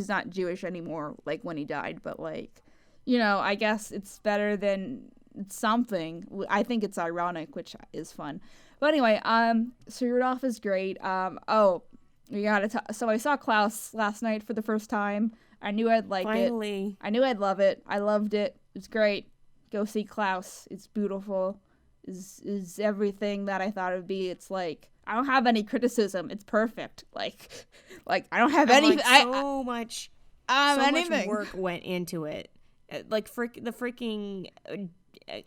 not Jewish anymore, like when he died, but like, I guess it's better than something. I think it's ironic, which is fun. But anyway, so Rudolph is great. So I saw Klaus last night for the first time. I knew I'd like Finally. it. I knew I'd love it. I loved it. It's great. Go see Klaus. It's beautiful. Is everything that I thought it would be. It's like, I don't have any criticism. It's perfect. Like I don't have any. So much anything. Work went into it. Like the freaking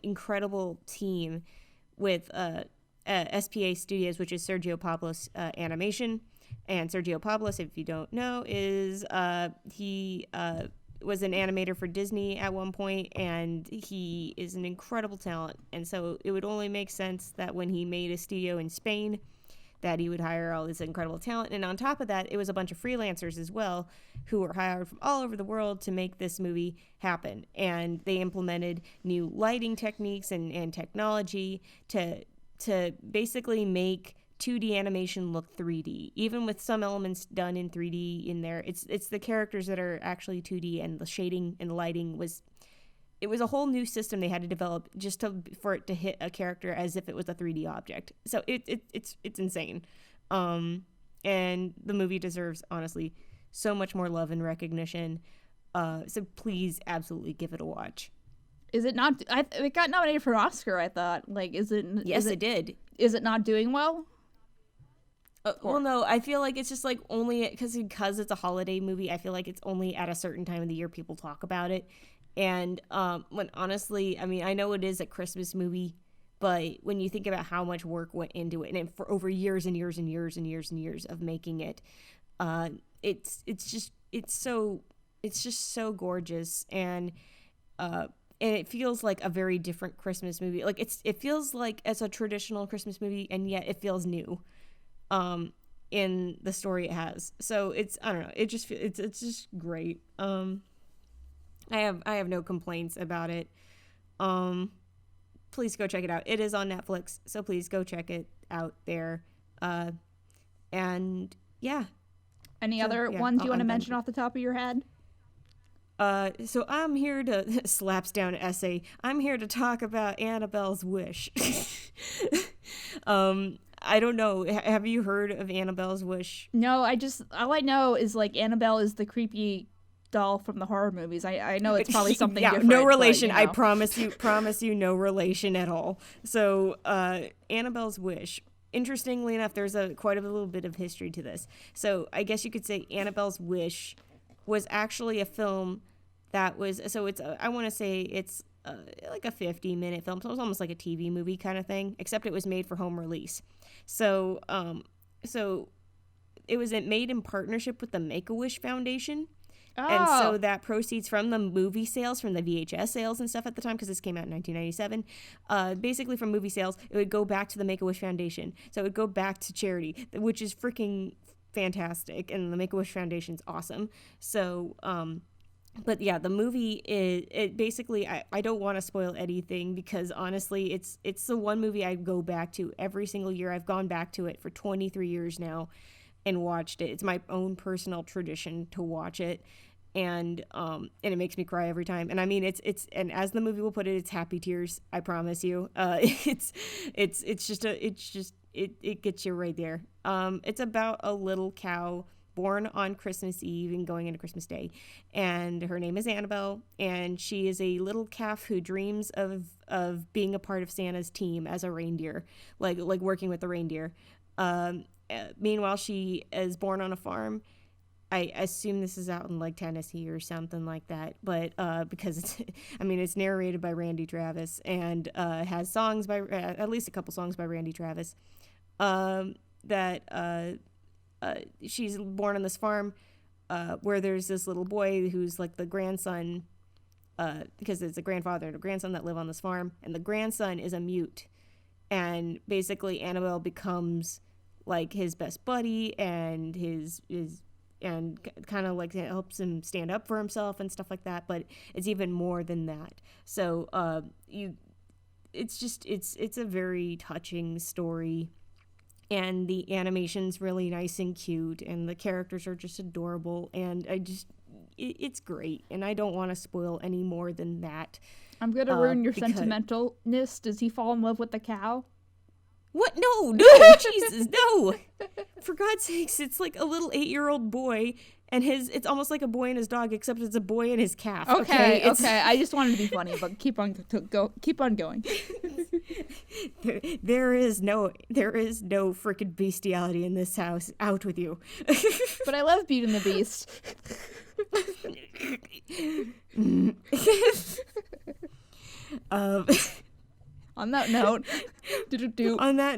incredible team with SPA Studios, which is Sergio Pablos Animation, and Sergio Pablos, if you don't know, is he was an animator for Disney at one point, and he is an incredible talent. And so it would only make sense that when he made a studio in Spain, that he would hire all this incredible talent. And on top of that, it was a bunch of freelancers as well who were hired from all over the world to make this movie happen. And they implemented new lighting techniques and technology to basically make 2D animation look 3D, even with some elements done in 3D in there. It's the characters that are actually 2D, and the shading and the lighting was a whole new system they had to develop just for it to hit a character as if it was a 3D object. So it's insane. And the movie deserves, honestly, so much more love and recognition. So please absolutely give it a watch. Is it not? It got nominated for an Oscar, I thought. Like, is it? Yes, it did. Is it not doing well? Well, no, I feel like it's just like only because it's a holiday movie. I feel like it's only at a certain time of the year people talk about it. And when honestly, I mean, I know it is a Christmas movie, but when you think about how much work went into it, and for over years and years and years and years and years of making it, it's just so gorgeous, and it feels like a very different Christmas movie. Like it feels like it's a traditional Christmas movie, and yet it feels new. in the story it has. So it's, I don't know, it just it's just great. I have no complaints about it. Please go check it out. It is on Netflix, so please go check it out there. And yeah. Any other ones you want to mention off the top of your head? So I'm here to slaps down essay. I'm here to talk about Annabelle's Wish. I don't know. Have you heard of Annabelle's Wish? No, all I know is like Annabelle is the creepy doll from the horror movies. I know it's probably something different. No relation. But, you know. I promise you no relation at all. So, Annabelle's Wish. Interestingly enough, there's quite a little bit of history to this. So I guess you could say Annabelle's Wish was actually a film that was, so it's, I want to say it's like a 50-minute film. So it was almost like a TV movie kind of thing, except it was made for home release. So, it was made in partnership with the Make-A-Wish Foundation. Oh. And so that proceeds from the movie sales, from the VHS sales and stuff at the time, because this came out in 1997, basically from movie sales, it would go back to the Make-A-Wish Foundation. So it would go back to charity, which is freaking fantastic, and the Make-A-Wish Foundation's awesome. So, but yeah, the movie it basically, I don't want to spoil anything, because honestly, it's the one movie I go back to every single year. I've gone back to it for 23 years now and watched it. It's my own personal tradition to watch it. And it makes me cry every time. And I mean, it's and as the movie will put it, it's happy tears. I promise you. It gets you right there. It's about a little cow born on Christmas Eve and going into Christmas Day, and her name is Annabelle, and she is a little calf who dreams of being a part of Santa's team as a reindeer, like working with the reindeer. Meanwhile, she is born on a farm. I assume this is out in like Tennessee or something like that, but because it's narrated by Randy Travis, and has songs by at least a couple songs by Randy Travis. She's born on this farm where there's this little boy who's like the grandson, because it's a grandfather and a grandson that live on this farm, and the grandson is a mute, and basically Annabelle becomes like his best buddy, and and kind of like helps him stand up for himself and stuff like that. But it's even more than that. So it's a very touching story, and the animation's really nice and cute, and the characters are just adorable, and it's great, and I don't want to spoil any more than that. I'm gonna ruin your sentimentalness. Does he fall in love with the cow? What? No, Jesus, no. For God's sakes, it's like a little 8-year-old boy, and it's almost like a boy and his dog, except it's a boy and his calf. Okay. I just wanted to be funny, but keep on going. There is no freaking bestiality in this house. Out with you. But I love Beauty and the Beast. On that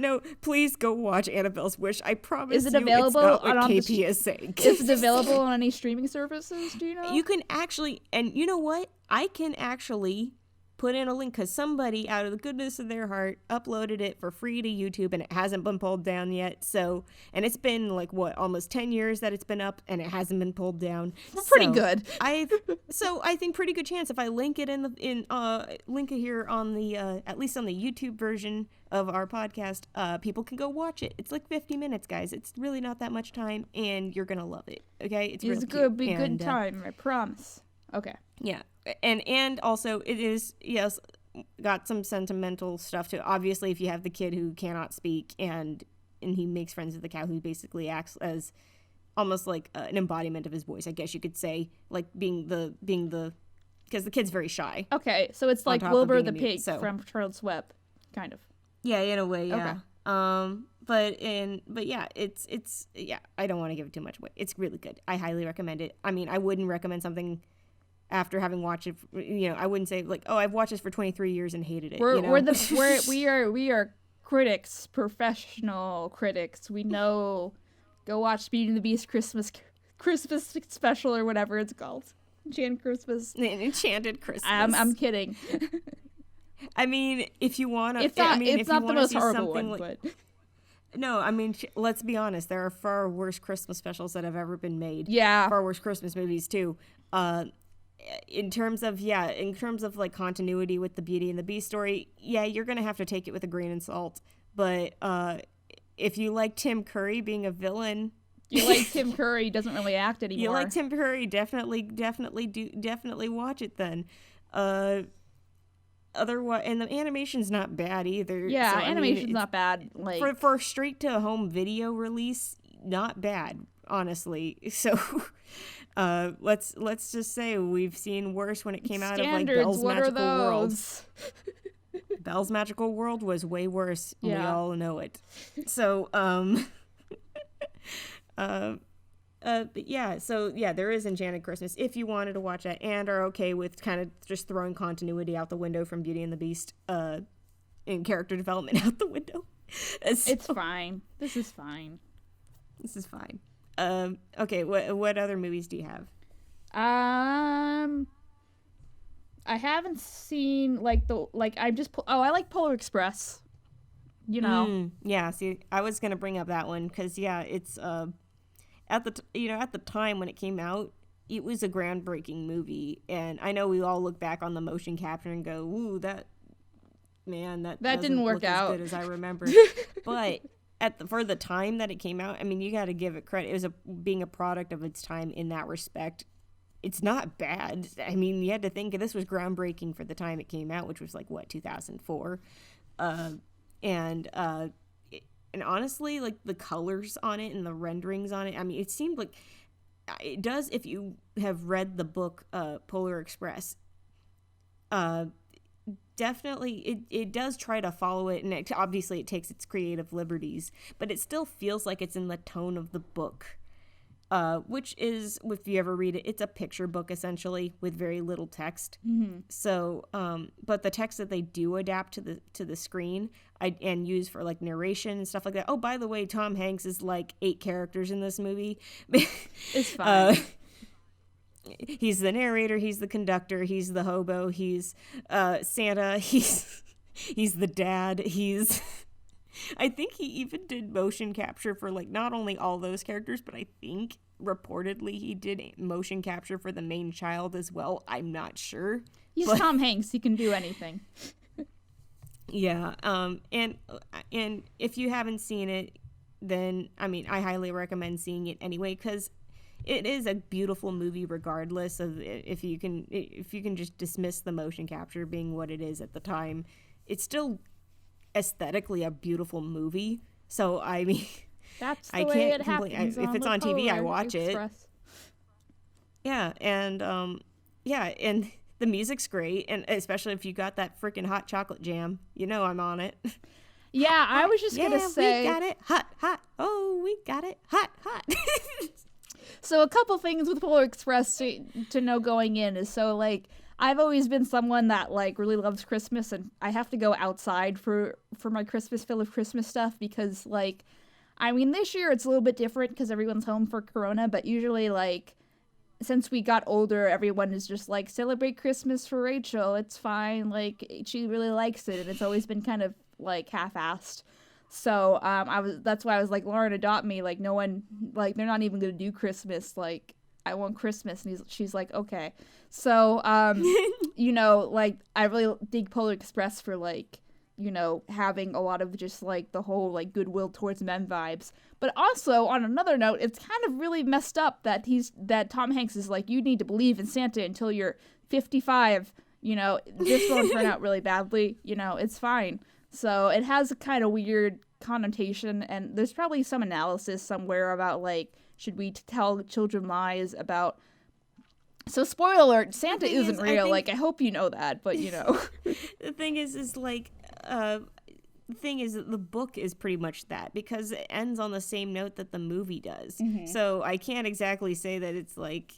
note, please go watch Annabelle's Wish. I promise. Is it available it's not what KP is saying. Is it available on any streaming services? Do you know? You can actually, and you know what? I can actually put in a link, because somebody out of the goodness of their heart uploaded it for free to YouTube, and it hasn't been pulled down yet. So, and it's been like almost 10 years that it's been up, and it hasn't been pulled down. Pretty good. I think pretty good chance if I link it link it here on the at least on the YouTube version of our podcast, people can go watch it. It's like 50 minutes, guys. It's really not that much time, and you're gonna love it. Okay, it's gonna be a good time. I promise. Okay. Yeah. And also it is, yes, got some sentimental stuff to it. Obviously, if you have the kid who cannot speak and he makes friends with the cow, who basically acts as almost like an embodiment of his voice, I guess you could say, like being the because the kid's very shy. Okay, so it's like Wilbur the pig from Charlotte's Web, kind of. Yeah, in a way, yeah. Okay. But yeah, it's yeah, I don't want to give it too much away. It's really good. I highly recommend it. I mean, I wouldn't recommend something after having watched it, I wouldn't say like, oh, I've watched this for 23 years and hated it. We are critics, professional critics. We know. Go watch Beauty and the Beast Christmas special or whatever it's called. Enchanted Christmas. I'm kidding. I mean, if you want to, it's not the most horrible one, but No, I mean, let's be honest. There are far worse Christmas specials that have ever been made. Yeah. Far worse Christmas movies too. In terms of like continuity with the Beauty and the Beast story, yeah, you're gonna have to take it with a grain of salt. But if you like Tim Curry being a villain, you like Tim Curry doesn't really act anymore. You like Tim Curry, definitely watch it then. Otherwise, and the animation's not bad either. Yeah, so, animation's not bad. Like for straight to home video release, not bad, honestly. So, let's just say we've seen worse when it came out of like Belle's Magical World. Belle's Magical World was way worse. Yeah. We all know it. So, but yeah, so yeah, there is Enchanted Christmas if you wanted to watch that and are okay with kind of just throwing continuity out the window from Beauty and the Beast, and character development out the window. So, it's fine. This is fine. Okay, what other movies do you have? I haven't seen I like Polar Express. You know. Yeah, see, I was gonna bring up that one because yeah, it's at the time when it came out, it was a groundbreaking movie, and I know we all look back on the motion capture and go, "Ooh, that didn't work out as good as I remember." But for the time that it came out, I mean, you got to give it credit. It was being a product of its time in that respect. It's not bad. I mean, you had to think this was groundbreaking for the time it came out, which was like 2004, and honestly, like the colors on it and the renderings on it, I mean, it seemed like it does. If you have read the book Polar Express, definitely it does try to follow it, and obviously it takes its creative liberties, but it still feels like it's in the tone of the book, which is, if you ever read it, it's a picture book essentially with very little text. Mm-hmm. So, but the text that they do adapt to the screen and use for like narration and stuff like that. Oh, by the way, Tom Hanks is like 8 characters in this movie. It's fine. He's the narrator, he's the conductor, he's the hobo, he's Santa, he's the dad, I think he even did motion capture for like not only all those characters, but I think reportedly he did motion capture for the main child as well. I'm not sure. He's Tom Hanks, he can do anything. Yeah, and if you haven't seen it, then I mean, I highly recommend seeing it anyway, because it is a beautiful movie regardless of if you can just dismiss the motion capture being what it is at the time. It's still aesthetically a beautiful movie. So I mean, that's the way it happens. If it's on TV, I watch Express. it. Yeah, and and the music's great, and especially if you got that freaking hot chocolate jam, you know I'm on it. Yeah, I was just gonna say, we got it hot. Oh, we got it hot. So a couple things with Polar Express to know going in is, so like, I've always been someone that like really loves Christmas, and I have to go outside for my Christmas fill of Christmas stuff, because like, I mean, this year it's a little bit different because everyone's home for Corona, but usually like, since we got older, everyone is just like, celebrate Christmas for Rachel, it's fine, like she really likes it, and it's always been kind of like half-assed. So that's why I was like, Lauren, adopt me, like no one, like they're not even gonna do Christmas, like I want Christmas. And she's like, okay. So you know, like I really dig Polar Express for like, you know, having a lot of just like the whole like goodwill towards men vibes. But also on another note, it's kind of really messed up that Tom Hanks is like, you need to believe in Santa until you're 55. You know, this won't turn out really badly. You know, it's fine. So it has a kind of weird connotation, and there's probably some analysis somewhere about like, should we tell children lies about. So spoiler alert, Santa isn't real. I hope you know that, but you know. The thing is like, the thing is that the book is pretty much that, because it ends on the same note that the movie does. Mm-hmm. So I can't exactly say that it's like,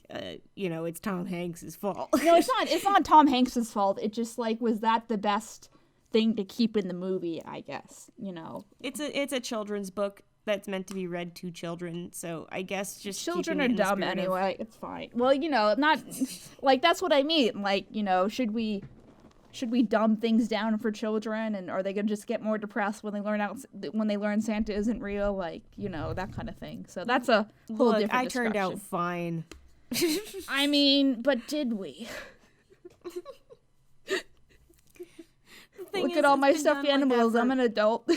you know, it's Tom Hanks's fault. No, it's not. It's not Tom Hanks's fault. It just like, was that the best thing to keep in the movie? I guess, you know. It's a children's book that's meant to be read to children, so I guess just children are dumb anyway. It's fine. Well, you know, not like, that's what I mean. Like, you know, should we should we dumb things down for children, and are they gonna just get more depressed when they learn Santa isn't real, like, you know, that kind of thing. So that's a whole different discussion. I turned out fine. I mean, but did we? Look at all my stuffed animals. I'm an adult.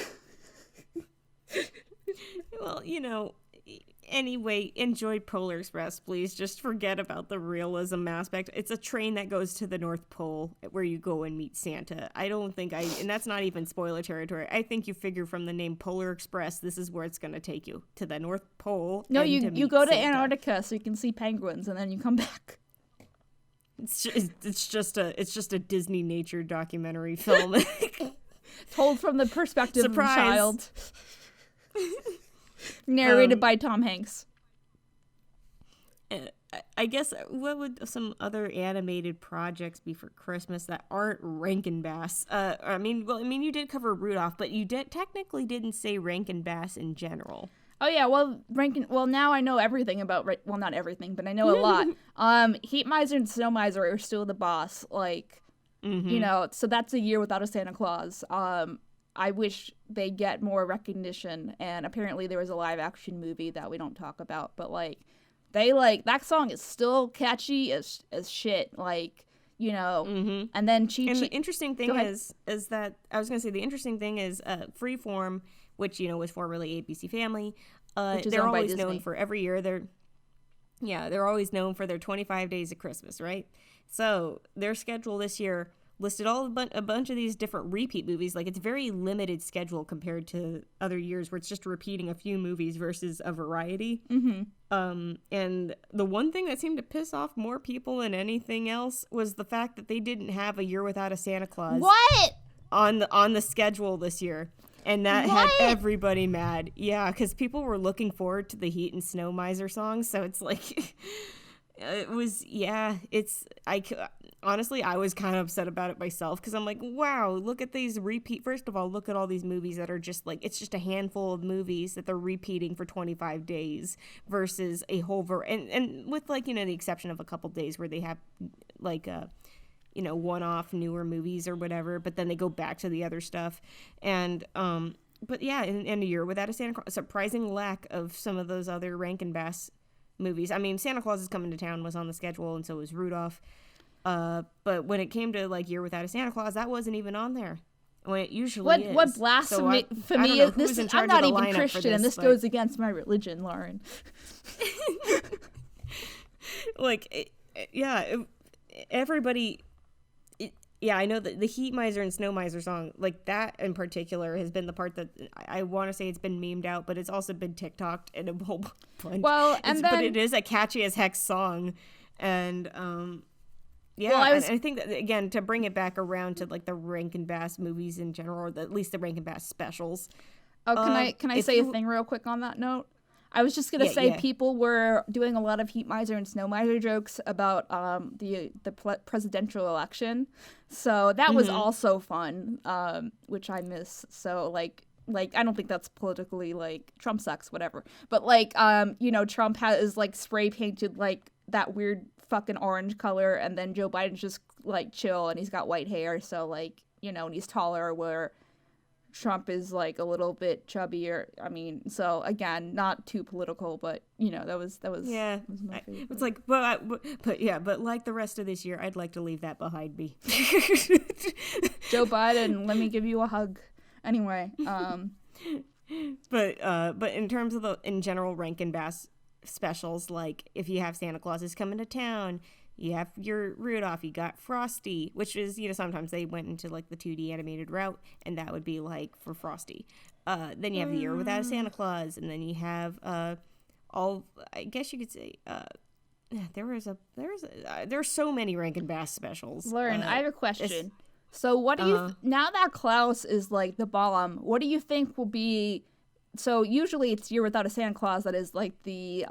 Well, you know, anyway, enjoy Polar Express, please. Just forget about the realism aspect. It's a train that goes to the North Pole where you go and meet Santa. And that's not even spoiler territory. I think you figure from the name Polar Express, this is where it's going to take you, to the North Pole. No, you go to Santa. Antarctica so you can see penguins, and then you come back. It's just a Disney nature documentary film. Told from the perspective Surprise. of a child. Narrated by Tom Hanks. I guess, what would some other animated projects be for Christmas that aren't Rankin Bass? I mean, you did cover Rudolph, but you technically didn't say Rankin Bass in general. Oh yeah, well, now I know everything about, well, not everything, but I know a lot. Heat Miser and Snow Miser are still the boss, like, you know, so that's a year without a Santa Claus. I wish they get more recognition, and apparently there was a live action movie that we don't talk about, but like, that song is still catchy as shit, like, you know, and then And the interesting thing is that, I was going to say, the interesting thing is Freeform, which, you know, was formerly ABC Family, they're always known for every year, they're always known for their 25 Days of Christmas, right? So their schedule this year listed a bunch of these different repeat movies. Like, it's very limited schedule compared to other years where it's just repeating a few movies versus a variety. And the one thing that seemed to piss off more people than anything else was the fact that they didn't have A Year Without a Santa Claus on the schedule this year. And that had everybody mad. Yeah, because people were looking forward to the Heat and Snow Miser songs. So it's like, honestly, I was kind of upset about it myself, because I'm like, wow, look at these first of all, look at all these movies that are just like, it's just a handful of movies that they're repeating for 25 days versus a whole and with, like, you know, the exception of a couple days where they have like you know, one-off newer movies or whatever, but then they go back to the other stuff. And but yeah, in A Year Without a Santa Claus, surprising lack of some of those other Rankin Bass movies. I mean, Santa Claus is Coming to Town was on the schedule, and so was Rudolph. But when it came to, like, Year Without a Santa Claus, that wasn't even on there. When it usually is. What blasphemy for me is this? I'm not even Christian, and this goes against my religion, Lauren. Like, everybody. Yeah, I know that the Heat Miser and Snow Miser song, like, that in particular has been the part that I want to say it's been memed out, but it's also been TikToked in a whole bunch. Well, but it is a catchy as heck song, and yeah, well, I think that, again, to bring it back around to, like, the Rankin Bass movies in general, or at least the Rankin Bass specials. Oh, can I say a thing real quick on that note? I was just gonna say people were doing a lot of Heat Miser and Snow Miser jokes about the presidential election, so that was also fun, which I miss. So like I don't think that's politically, like, Trump sucks, whatever. But, like, you know, Trump is, like, spray painted, like, that weird fucking orange color, and then Joe Biden's just, like, chill, and he's got white hair, so, like, you know, and he's taller, where Trump is, like, a little bit chubbier. I mean, so again, not too political, but, you know, that was yeah. Was my favorite. It's like, but like the rest of this year, I'd like to leave that behind me. Joe Biden, let me give you a hug. Anyway, but in terms of in general Rankin Bass specials, like, if you have Santa Claus is Coming to Town, you have your Rudolph, you got Frosty, which is, you know, sometimes they went into, like, the 2D animated route, and that would be, like, for Frosty. Then you have The Year Without a Santa Claus, and then you have I guess you could say, there's so many Rankin Bass specials. Lauren, I have a question. So what do you now that Klaus is, like, the bomb, what do you think will be? So usually it's Year Without a Santa Claus that is, like, the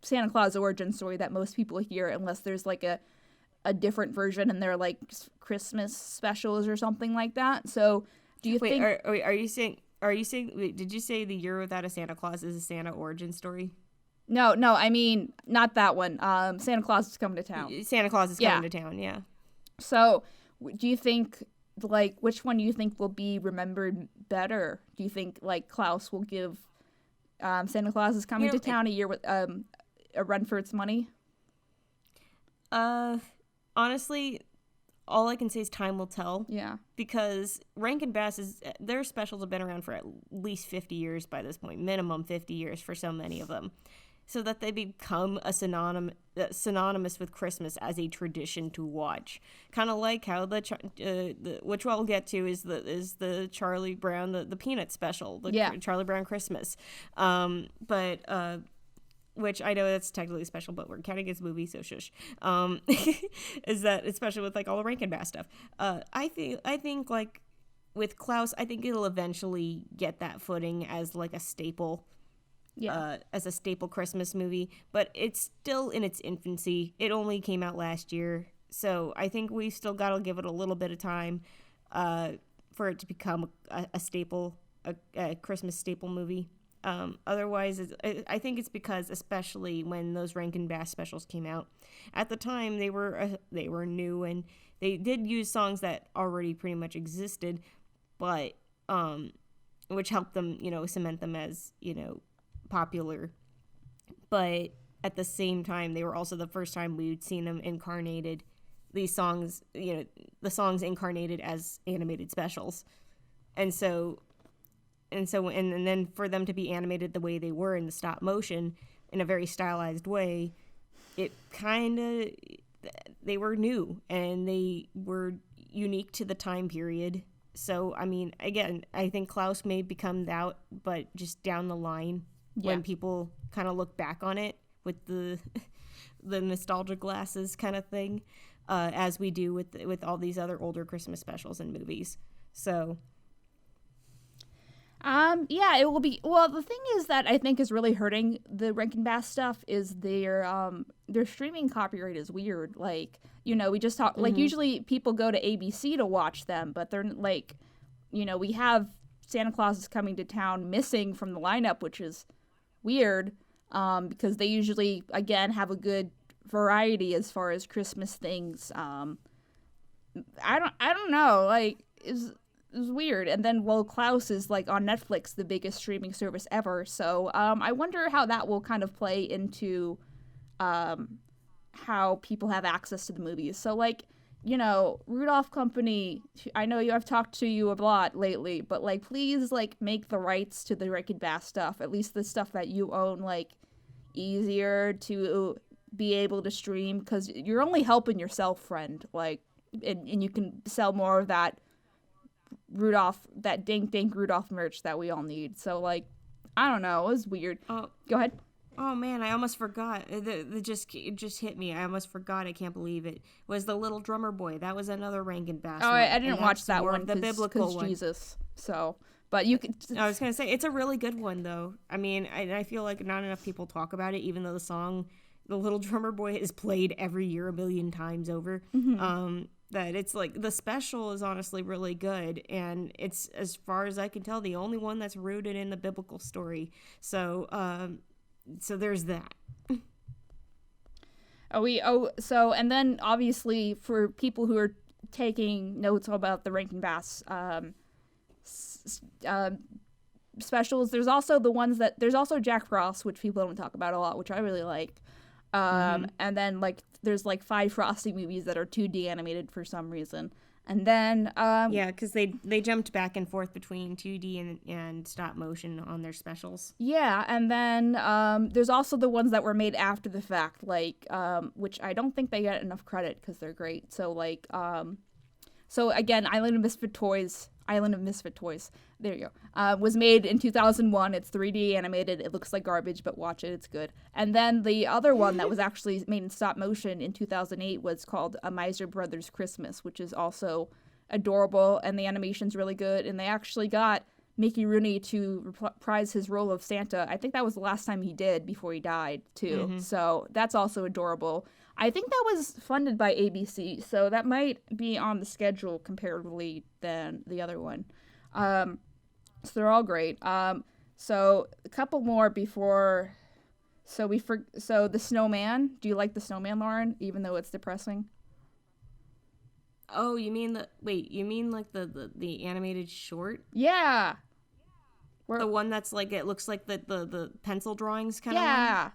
Santa Claus origin story that most people hear, unless there's, like, a different version and they're, like, Christmas specials or something like that. So do you think? Are you saying? Did you say The Year Without a Santa Claus is a Santa origin story? No, I mean, not that one. Santa Claus is Coming to Town. Santa Claus is Coming to Town, yeah. So, do you think, like, which one do you think will be remembered better? Do you think, like, Klaus will give Santa Claus is Coming to Town a year with a run for its money? Honestly, all I can say is time will tell. Yeah. Because Rankin Bass their specials have been around for at least 50 years by this point, minimum 50 years for so many of them. So that they become synonymous with Christmas as a tradition to watch. Kind of like how which I'll get to is the Charlie Brown, the Peanut special, Charlie Brown Christmas. Which I know that's technically special, but we're counting as a movie, so shush. Is that especially with like all the Rankin Bass stuff? I think like with Klaus, I think it'll eventually get that footing as like a staple. As a staple Christmas movie, but it's still in its infancy. It only came out last year, so I think we still gotta give it a little bit of time for it to become a staple, a Christmas staple movie. Otherwise, I think it's because, especially when those Rankin Bass specials came out, at the time they were new and they did use songs that already pretty much existed, but which helped them, cement them as popular. But at the same time, they were also the first time we'd seen them incarnated, these songs, the songs incarnated as animated specials. And then for them to be animated the way they were in the stop motion in a very stylized way, it they were new and they were unique to the time period. So, I mean, again, I think Klaus may become that, but just down the line, when people kind of look back on it with the nostalgia glasses kind of thing, as we do with all these other older Christmas specials and movies. So, it will be. Well, the thing is that I think is really hurting the Rankin Bass stuff is their streaming copyright is weird. Like, we just talk like usually people go to ABC to watch them, but they're like, we have Santa Claus is Coming to Town missing from the lineup, which is weird, because they usually again have a good variety as far as Christmas things. I don't know, like is weird. And then Klaus is like on Netflix, the biggest streaming service ever, so I wonder how that will kind of play into how people have access to the movies. So like, Rudolph Company, I know I've talked to you a lot lately, but like please like make the rights to the Rankin Bass stuff, at least the stuff that you own, like easier to be able to stream, because you're only helping yourself, friend. Like, and you can sell more of that dink Rudolph merch that we all need. So like, I don't know, it was weird. Go ahead. Oh man, I almost forgot. It just hit me. I almost forgot. I can't believe it. Was the Little Drummer Boy? That was another Rankin Bass. Oh, one. I didn't watch that one. The biblical one. Jesus. So, but you could. I was gonna say it's a really good one though. I mean, I feel like not enough people talk about it, even though the song "The Little Drummer Boy" is played every year a million times over. That it's like the special is honestly really good, and it's, as far as I can tell, the only one that's rooted in the biblical story. So, so there's that. So and then obviously for people who are taking notes about the Rankin Bass specials, there's also there's also Jack Frost, which people don't talk about a lot, which I really like. And then like there's like 5 Frosty movies that are 2D animated for some reason. And then because they jumped back and forth between 2D and stop motion on their specials. Yeah, and then there's also the ones that were made after the fact, like which I don't think they get enough credit because they're great. So like so again, Island of Misfit Toys. There you go. Was made in 2001. It's 3D animated. It looks like garbage, but watch it. It's good. And then the other one that was actually made in stop motion in 2008 was called A Miser Brothers Christmas, which is also adorable, and the animation's really good. And they actually got Mickey Rooney to reprise his role of Santa. I think that was the last time he did before he died, too. So that's also adorable. I think that was funded by ABC, so that might be on the schedule comparatively than the other one. So they're all great. So a couple more before So the Snowman. Do you like the Snowman, Lauren? Even though it's depressing. Oh, you mean like the animated short? Yeah. The one that's like, it looks like the pencil drawings kind of one? Yeah.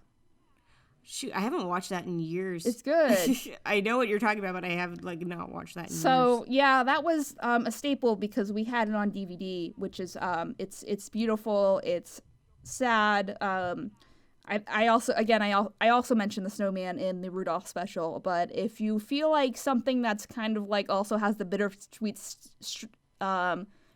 Shoot, I haven't watched that in years. It's good. I know what you're talking about, but I haven't like not watched that in years. So yeah, that was a staple because we had it on DVD, which is it's beautiful, it's sad. I also mentioned the Snowman in the Rudolph special, but if you feel like something that's kind of like also has the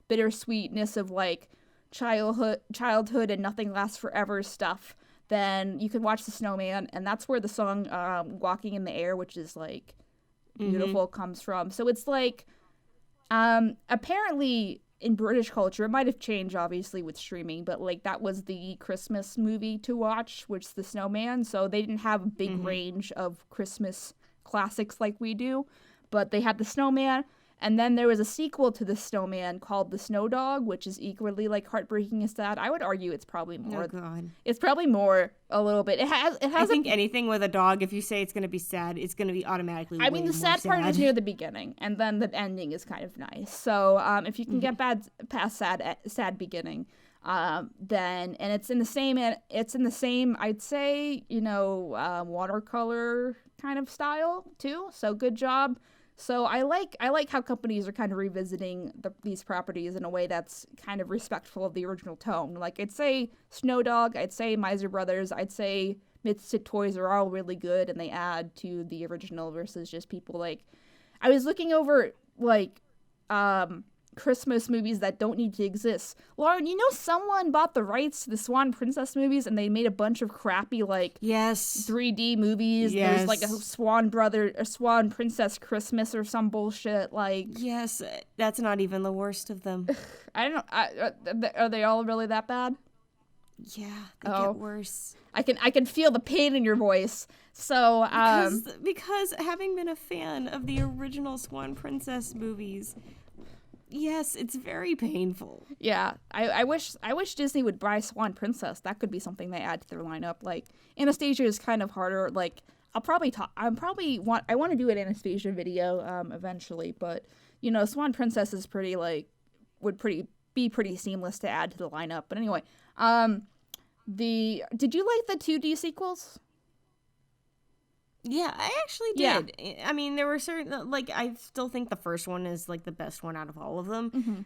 bittersweetness of like childhood and nothing lasts forever stuff, then you can watch the Snowman, and that's where the song Walking in the Air, which is like beautiful, comes from. So it's like apparently in British culture, it might have changed obviously with streaming, but like that was the Christmas movie to watch, which is the Snowman. So they didn't have a big range of Christmas classics like we do, but they had the Snowman. And then there was a sequel to the Snowman called The Snow Dog, which is equally like heartbreaking and sad. I would argue it's probably more. Oh God. It's probably more a little bit. It has. I think anything with a dog, if you say it's going to be sad, it's going to be automatically. I mean, the sad part is near the beginning, and then the ending is kind of nice. So if you can get past sad beginning, then and it's in the same. I'd say watercolor kind of style too. So good job. So I like how companies are kind of revisiting these properties in a way that's kind of respectful of the original tone. Like I'd say Snow Dog, I'd say Miser Brothers, I'd say Mystic Toys are all really good and they add to the original versus just people like. I was looking over like Christmas movies that don't need to exist. Lauren, someone bought the rights to the Swan Princess movies and they made a bunch of crappy like 3D movies. Yes. There's like a Swan Princess Christmas or some bullshit like. Yes, that's not even the worst of them. I don't know. Are they all really that bad? Yeah, they get worse. I can feel the pain in your voice. So because having been a fan of the original Swan Princess movies. Yes, it's very painful. Yeah, I wish Disney would buy Swan Princess. That could be something they add to their lineup. Like Anastasia is kind of harder. Like I want to do an Anastasia video eventually, but Swan Princess is would be pretty seamless to add to the lineup. But anyway, did you like the 2D sequels? Yeah, I actually did. Yeah. I mean, there were certain, like, I still think the first one is, like, the best one out of all of them,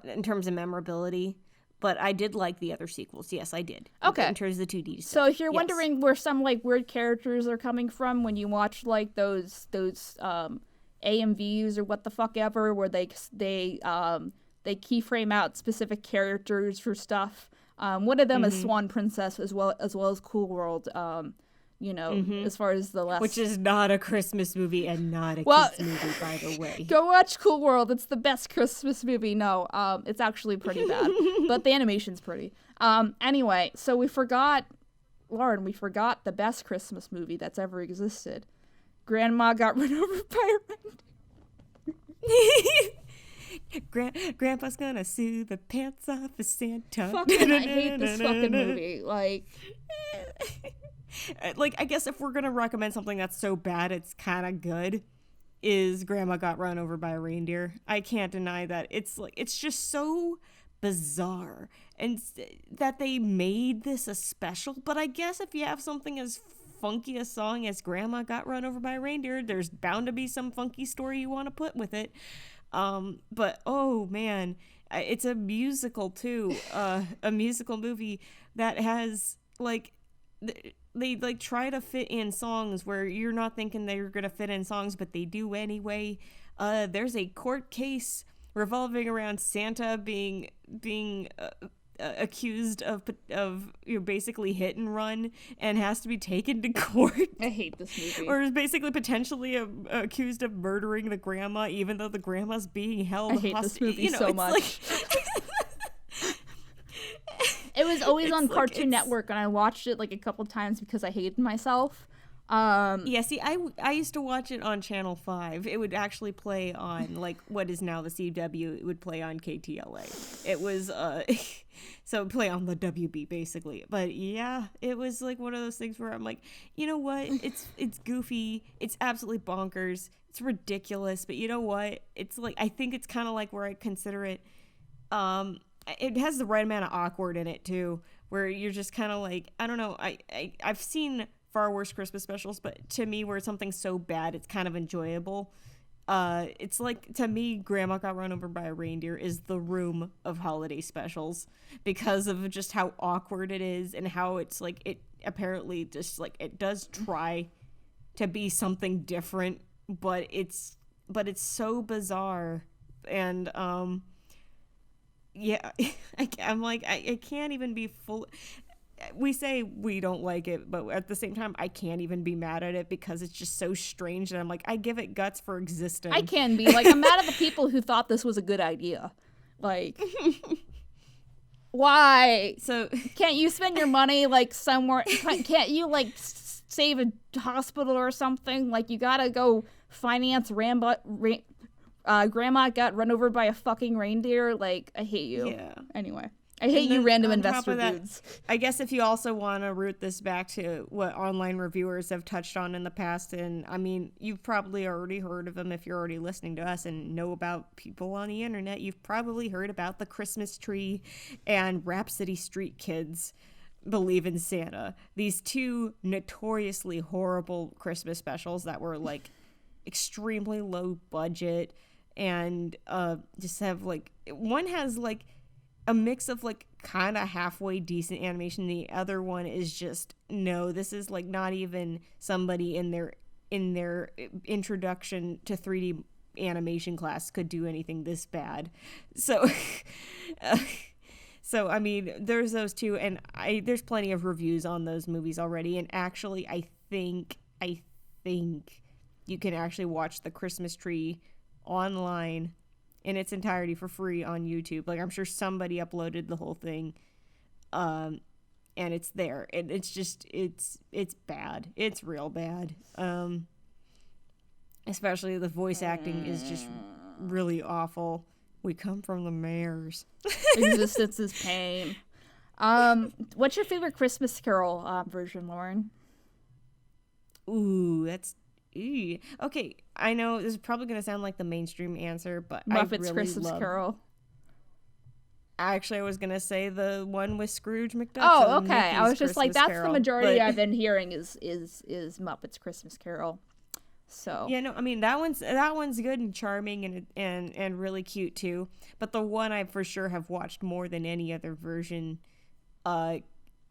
in terms of memorability. But I did like the otother sequels. Yes, I did. Okay. In terms of the 2D stuff. So if you're wondering where some, like, weird characters are coming from when you watch, like, those AMVs or what the fuck ever, where they keyframe out specific characters for stuff. One of them is Swan Princess as well as Cool World. As far as the last... Which is not a Christmas movie and not a kids movie, by the way. Go watch Cool World. It's the best Christmas movie. No, it's actually pretty bad. But the animation's pretty. Anyway, so Lauren, we forgot the best Christmas movie that's ever existed. Grandma Got Run Over by a Reindeer. Grandpa's gonna sue the pants off of Santa. Fucking, I hate this fucking movie. Like, I guess if we're gonna recommend something that's so bad it's kind of good, is Grandma Got Run Over by a Reindeer. I can't deny that. It's just so bizarre, and that they made this a special. But I guess if you have something as funky a song as Grandma Got Run Over by a Reindeer, there's bound to be some funky story you want to put with it. But oh man, it's a musical too. A musical movie that has like. They like try to fit in songs where you're not thinking they're gonna fit in songs, but they do anyway. There's a court case revolving around Santa being accused of basically hit and run and has to be taken to court. I hate this movie. Or is basically potentially accused of murdering the grandma, even though the grandma's being held hostage. I hate this movie so much. It was always on Cartoon Network, and I watched it like a couple times because I hated myself. Yeah, see, I used to watch it on Channel 5. It would actually play on, like, what is now the CW. It would play on KTLA. It was, so it would play on the WB, basically. But, yeah, it was, like, one of those things where I'm like, you know what? It's goofy. It's absolutely bonkers. It's ridiculous. But you know what? It's, like, I think it's kind of like where I consider it, it has the right amount of awkward in it, too, where you're just kind of like, I don't know. I've seen far worse Christmas specials, but to me, where something's so bad, it's kind of enjoyable. It's like, to me, Grandma Got Run Over by a Reindeer is the Room of holiday specials because of just how awkward it is and how it's like, it apparently just like, it does try to be something different, but it's so bizarre. And, yeah, I'm like, I can't even be full. We say we don't like it, but at the same time, I can't even be mad at it because it's just so strange. And I'm like, I give it guts for existing. I can be. Like, I'm mad at the people who thought this was a good idea. Like, why? So can't you spend your money, like, somewhere? Can't you, like, save a hospital or something? Like, you gotta go finance Grandma Got Run Over by a fucking Reindeer. Like, I hate you. Yeah. Anyway. I hate you random investor dudes. I guess if you also want to root this back to what online reviewers have touched on in the past, and I mean, you've probably already heard of them if you're already listening to us and know about people on the internet. You've probably heard about the Christmas Tree and Rhapsody Street Kids Believe in Santa. These two notoriously horrible Christmas specials that were like extremely low budget and just have like, one has like a mix of like kind of halfway decent animation. The other one is just, no, this is like not even somebody in their introduction to 3D animation class could do anything this bad. So so I mean, there's those two, and there's plenty of reviews on those movies already. And actually, I think you can actually watch The Christmas Tree online in its entirety for free on YouTube. Like, I'm sure somebody uploaded the whole thing, and it's there. And it's just, it's bad. It's real bad. Especially the voice acting is just really awful. We come from the mayors. Existence is pain. What's your favorite Christmas Carol version, Lauren? Ooh, that's... Okay, I know this is probably going to sound like the mainstream answer, but Muppets I really Christmas Carol. Actually, I was going to say the one with Scrooge McDuck. Oh, okay. I was just Christmas like, that's Carol, the majority but... I've been hearing is Muppets Christmas Carol. So yeah, no, I mean that one's good and charming and really cute too. But the one I for sure have watched more than any other version, on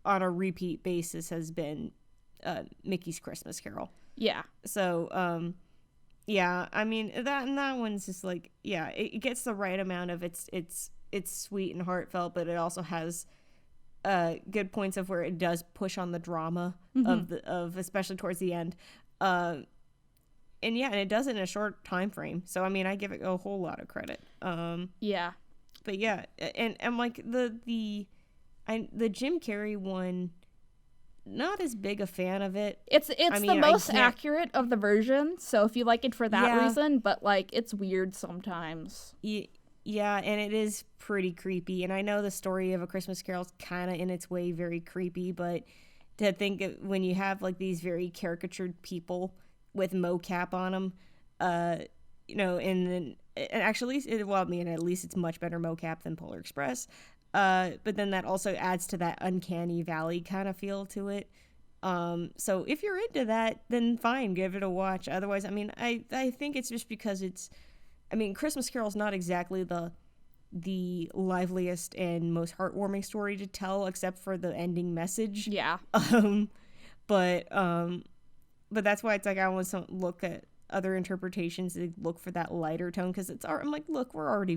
a repeat basis has been Mickey's Christmas Carol. Yeah. So yeah, I mean that one's just like, yeah, it gets the right amount of it's sweet and heartfelt, but it also has good points of where it does push on the drama of especially towards the end. And yeah, and it does it in a short time frame. So I mean, I give it a whole lot of credit. Yeah. But yeah, and like the Jim Carrey one, not as big a fan of it. It's the most accurate of the versions, so if you like it for that reason, but like it's weird sometimes. Yeah, and it is pretty creepy. And I know the story of A Christmas Carol is kind of in its way very creepy, but to think of when you have like these very caricatured people with mocap on them, you know, and actually, well, I mean, at least it's much better mocap than Polar Express. But then that also adds to that uncanny valley kind of feel to it. So if you're into that, then fine, give it a watch. Otherwise, I mean, I think it's just because Christmas Carol's not exactly the liveliest and most heartwarming story to tell, except for the ending message. Yeah. But that's why it's like I want to look at other interpretations and look for that lighter tone, because I'm like, look, we're already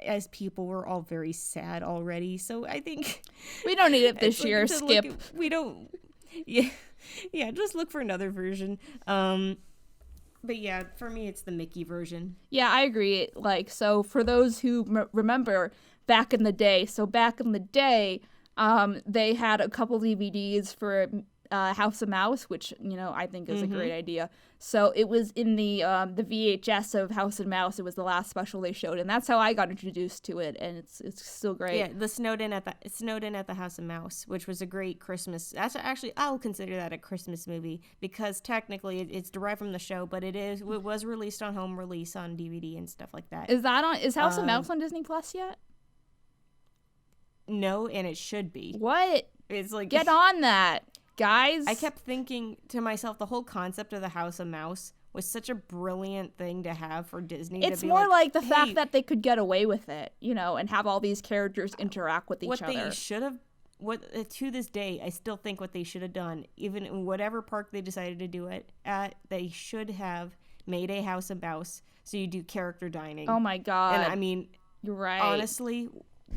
as people, we're all very sad already. So I think we don't need it this year. Skip. We don't. Yeah. Just look for another version. But yeah, for me, it's the Mickey version. Yeah, I agree. Like, so for those who remember back in the day, they had a couple DVDs for House of Mouse, which I think is a great idea. So it was in the VHS of House of Mouse. It was the last special they showed, and that's how I got introduced to it. And it's still great. Yeah, the Snowed In at the House of Mouse, which was a great Christmas. That's actually, I'll consider that a Christmas movie because technically it's derived from the show, but it was released on home release on DVD and stuff like that. Is House of Mouse on Disney Plus yet? No, and it should be. What? It's like, get on that, guys. I kept thinking to myself, the whole concept of the House of Mouse was such a brilliant thing to have for Disney. It's to be more like the hey, fact that they could get away with it, and have all these characters interact with each other. What they should have, to this day, I still think what they should have done, even in whatever park they decided to do it at, they should have made a House of Mouse so you do character dining. Oh my God. And I mean, you're right. Honestly,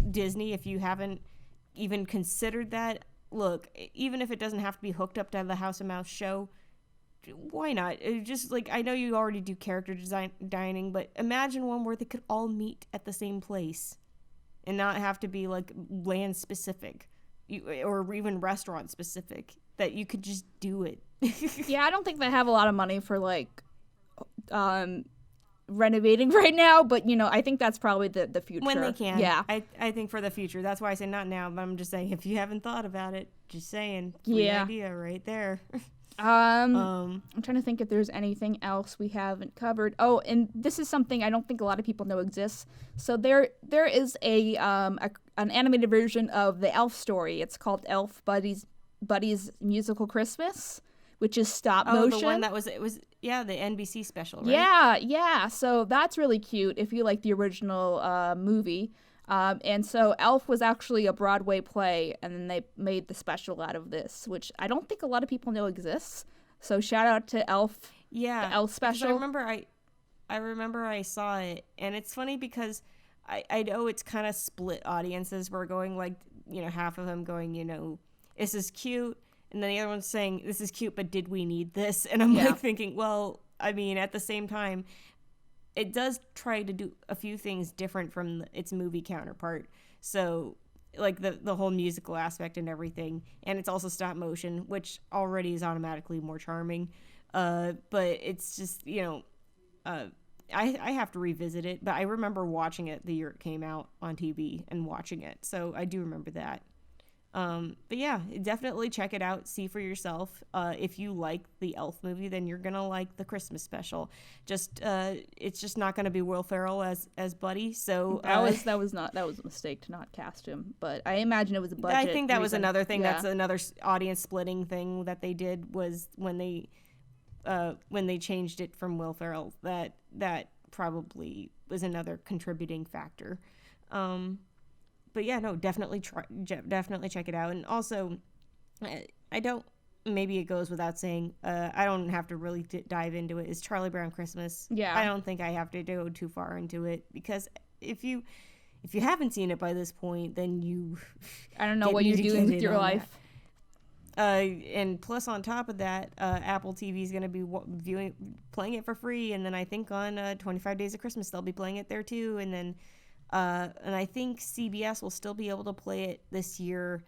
Disney, if you haven't even considered that, look, even if it doesn't have to be hooked up to the House of Mouse show, why not? Just like, I know you already do character dining, but imagine one where they could all meet at the same place and not have to be like land specific or even restaurant specific, that you could just do it. Yeah, I don't think they have a lot of money for like renovating right now, but I think that's probably the future. When they can. Yeah. I think for the future. That's why I say not now, but I'm just saying, if you haven't thought about it, just saying. Yeah. Idea right there. I'm trying to think if there's anything else we haven't covered. Oh, and this is something I don't think a lot of people know exists. So there is an animated version of the Elf story. It's called Elf Buddy's Musical Christmas, which is stop motion. Oh, the one that was the NBC special, right? Yeah. So that's really cute if you like the original movie. And so Elf was actually a Broadway play, and then they made the special out of this, which I don't think a lot of people know exists. So shout out to Elf. Yeah, the Elf special. I remember I saw it, and it's funny because I know it's kind of split audiences. We're going like, half of them going, this is cute, and then the other one's saying, this is cute, but did we need this? And I'm like thinking, well, I mean, at the same time, it does try to do a few things different from its movie counterpart. So, like the whole musical aspect and everything. And it's also stop motion, which already is automatically more charming. But it's just, I have to revisit it. But I remember watching it the year it came out on TV and watching it. So I do remember that. But yeah, definitely check it out. See for yourself. If you like the Elf movie, then you're gonna like the Christmas special. It's just not gonna be Will Ferrell as Buddy. So that was a mistake to not cast him. But I imagine it was a budget. I think that was reason. another thing. Yeah. That's another audience splitting thing that they did, was when they changed it from Will Ferrell. That probably was another contributing factor. But yeah, no, definitely check it out. And also, maybe it goes without saying, I don't have to really dive into it, is Charlie Brown Christmas. Yeah. I don't think I have to go too far into it, because if you haven't seen it by this point, then I don't know what you're doing with your life. And plus on top of that, Apple TV is going to be playing it for free. And then I think on 25 Days of Christmas, they'll be playing it there too. And then and I think CBS will still be able to play it this year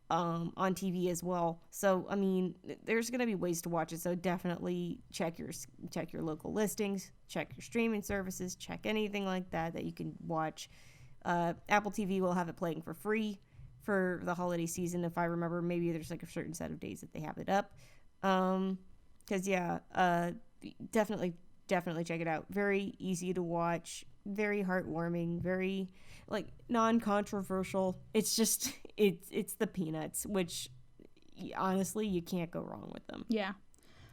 on TV as well. So, I mean, there's going to be ways to watch it. So definitely check your local listings, check your streaming services, check anything like that you can watch. Apple TV will have it playing for free for the holiday season. If I remember, maybe there's like a certain set of days that they have it up. Because, definitely check it out. Very easy to watch. Very heartwarming, very like non-controversial. It's just it's the Peanuts, which honestly you can't go wrong with them. Yeah.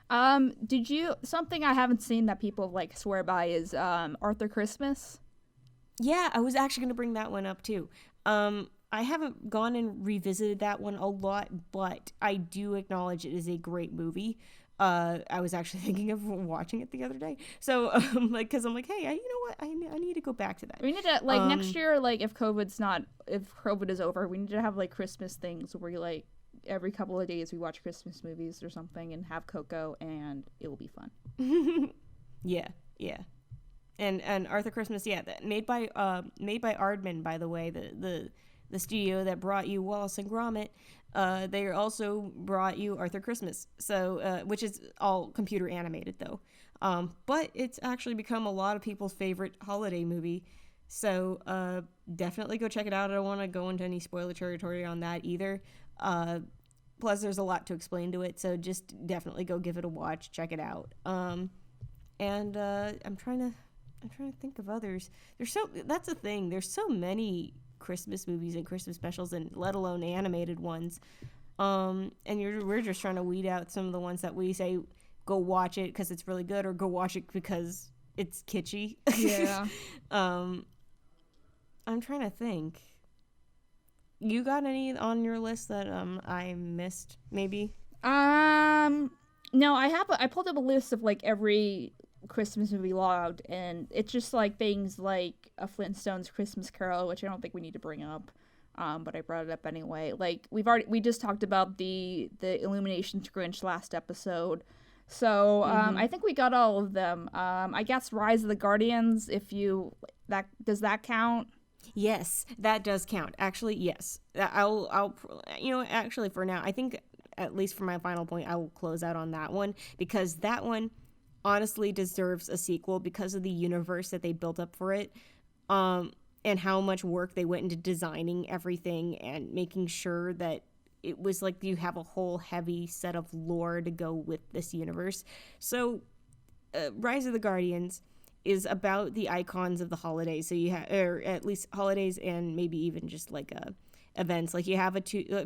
Something I haven't seen that people like swear by is Arthur Christmas. Yeah, I was actually going to bring that one up too. I haven't gone and revisited that one a lot, but I do acknowledge it is a great movie. I was actually thinking of watching it the other day. So, because I'm like, hey, you know what? I need to go back to that. We need to, like, next year, like, if COVID is over, we need to have, like, Christmas things where you, like, every couple of days we watch Christmas movies or something and have cocoa, and it will be fun. Yeah. And Arthur Christmas, made by Aardman, by the way, the studio that brought you Wallace and Gromit, they also brought you Arthur Christmas. So, which is all computer animated though. But it's actually become a lot of people's favorite holiday movie. So, definitely go check it out. I don't want to go into any spoiler territory on that either. Plus, there's a lot to explain to it. So just definitely go give it a watch. Check it out. I'm trying to think of others. That's a thing. There's so many Christmas movies and Christmas specials, and let alone animated ones. We're just trying to weed out some of the ones that we say go watch it because it's really good, or go watch it because it's kitschy. Yeah. I'm trying to think. You got any on your list that I missed? Maybe. No, I pulled up a list of like every Christmas movie logged, and it's just like things like a Flintstones Christmas Carol, which I don't think we need to bring up, but I brought it up anyway. Like we just talked about the Illumination Grinch last episode, so I think we got all of them. I guess Rise of the Guardians, does that count? Yes, that does count. Actually, yes. I'll actually for now, I think at least for my final point, I will close out on that one, because that one honestly deserves a sequel because of the universe that they built up for it, and how much work they went into designing everything and making sure that it was like you have a whole heavy set of lore to go with this universe. So, Rise of the Guardians is about the icons of the holidays. So you have, or at least holidays, and maybe even just like events. Like you have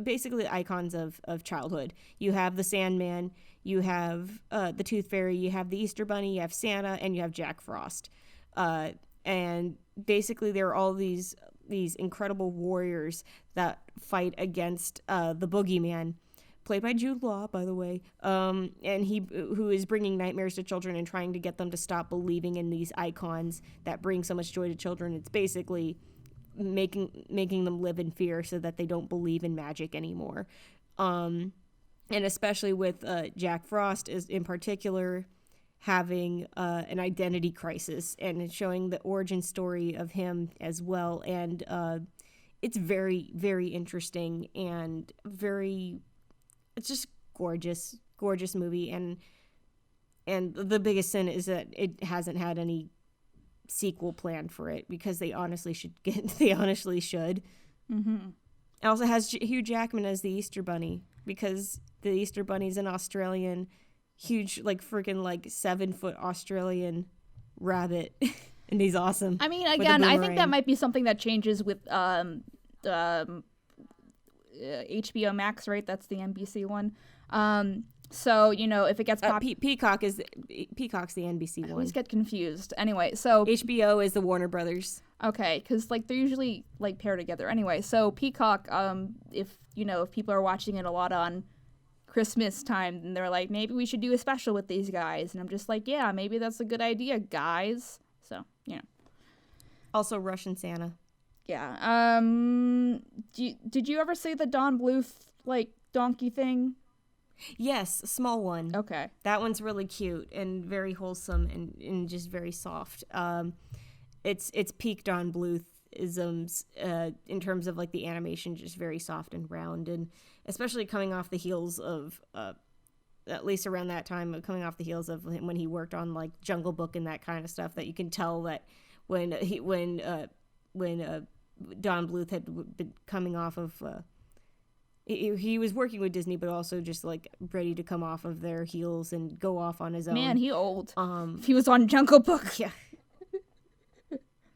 basically icons of childhood. You have the Sandman, you have the Tooth Fairy, you have the Easter Bunny, you have Santa, and you have Jack Frost. And basically there are all these incredible warriors that fight against the boogeyman, played by Jude Law, by the way, and who is bringing nightmares to children and trying to get them to stop believing in these icons that bring so much joy to children. It's basically making them live in fear so that they don't believe in magic anymore. And especially with Jack Frost is in particular having an identity crisis, and showing the origin story of him as well. And it's very, very interesting and it's just gorgeous movie. And the biggest sin is that it hasn't had any sequel planned for it, because they honestly should. Mm-hmm. It also has Hugh Jackman as the Easter Bunny, because the Easter Bunny's an Australian, huge, like freaking like 7-foot Australian rabbit, and he's awesome. I mean, again, I think that might be something that changes with HBO Max, right? That's the NBC one. So, if it gets Peacock's the NBC one. I always get confused. Anyway, so HBO is the Warner Brothers. Okay, because like they're usually like paired together. Anyway, so Peacock, if people are watching it a lot on Christmas time, then they're like, maybe we should do a special with these guys, and I'm just like, yeah, maybe that's a good idea, guys. So Also, Russian Santa. Yeah. Did you ever see the Don Bluth like donkey thing? Yes, a small one. Okay. That one's really cute and very wholesome and just very soft. It's peak Don Bluth-isms in terms of like the animation, just very soft and round, and especially coming off the heels of at least around that time, coming off the heels of when he worked on like Jungle Book and that kind of stuff, that you can tell that when Don Bluth had been coming off of he was working with Disney, but also just like ready to come off of their heels and go off on his own. Man, he old. If he was on Jungle Book. Yeah.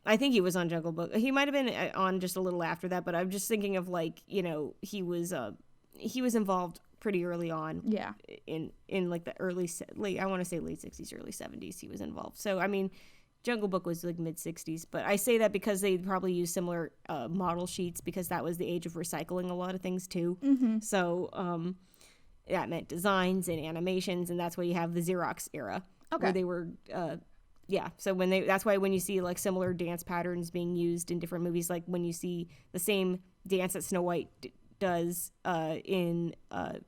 I think he was on Jungle Book. He might have been on just a little after that, but I'm just thinking of like, he was involved pretty early on. Yeah. In like the late, I want to say late 60s, early 70s he was involved. So, I mean, Jungle Book was like mid 60s, but I say that because they probably used similar model sheets, because that was the age of recycling a lot of things too. Mm-hmm. So that meant designs and animations, and that's why you have the Xerox era, where they were so that's why when you see like similar dance patterns being used in different movies, like when you see the same dance that Snow White does in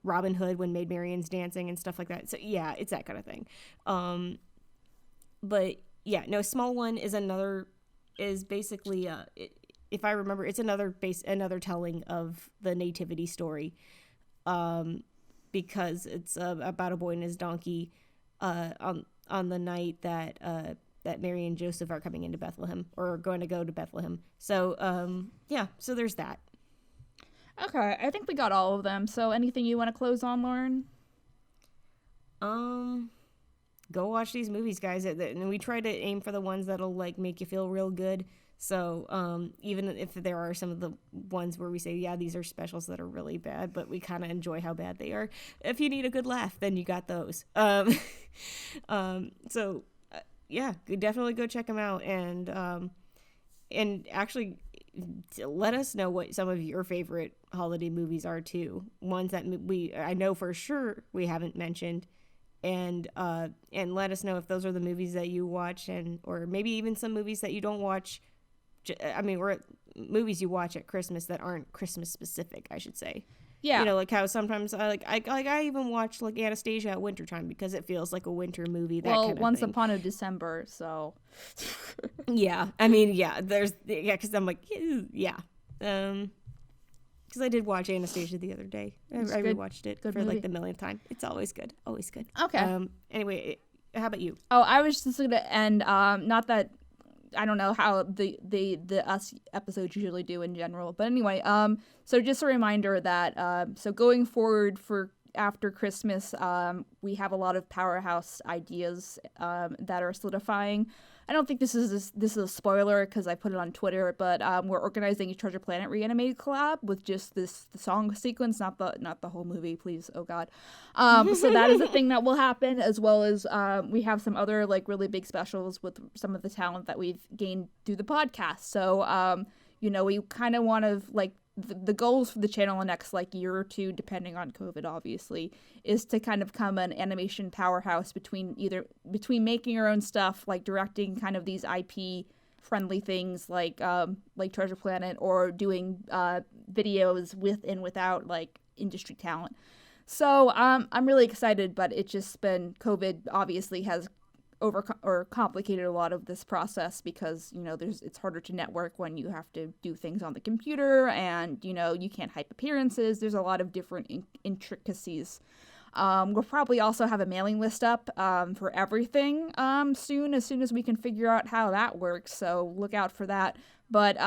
Robin Hood when Maid Marian's dancing and stuff like that. So yeah, it's that kind of thing. But yeah, no, Small One is basically if I remember, it's another telling of the nativity story, because it's about a boy and his donkey, on the night that Mary and Joseph are coming into Bethlehem, or are going to go to Bethlehem. So so there's that. Okay, I think we got all of them. So anything you want to close on, Lauren? Go watch these movies, guys. And we try to aim for the ones that'll like make you feel real good. So even if there are some of the ones where we say, yeah, these are specials that are really bad, but we kind of enjoy how bad they are. If you need a good laugh, then you got those. Yeah, definitely go check them out. And actually let us know what some of your favorite holiday movies are too. Ones that I know for sure we haven't mentioned. And let us know if those are the movies that you watch, or maybe even some movies that you don't watch. Or movies you watch at Christmas that aren't Christmas specific, I should say. Yeah. You know, like how sometimes I even watch like Anastasia at wintertime because it feels like a winter movie. Once Upon a December, so. Yeah. Because I'm like, yeah. Because I did watch Anastasia the other day. I rewatched it for movie. like the millionth time. It's always good. Always good. Okay. Anyway, how about you? Oh, I was just going to end, not that, I don't know how the us episodes usually do in general, but anyway, so just a reminder that, so going forward for after Christmas, we have a lot of powerhouse ideas, that are solidifying. I don't think this is a spoiler because I put it on Twitter, but we're organizing a Treasure Planet reanimated collab with just the song sequence, not the whole movie, please. Oh God. So that is a thing that will happen, as well as we have some other like really big specials with some of the talent that we've gained through the podcast. So we kind of want to like. The goals for the channel in the next like year or two, depending on COVID, obviously, is to kind of become an animation powerhouse between making your own stuff, like directing kind of these IP friendly things like Treasure Planet, or doing videos with and without like industry talent. So I'm really excited, but it's just been COVID obviously has complicated a lot of this process because it's harder to network when you have to do things on the computer, and you can't hype appearances. There's a lot of different intricacies. We'll probably also have a mailing list up for everything soon as we can figure out how that works, so look out for that. But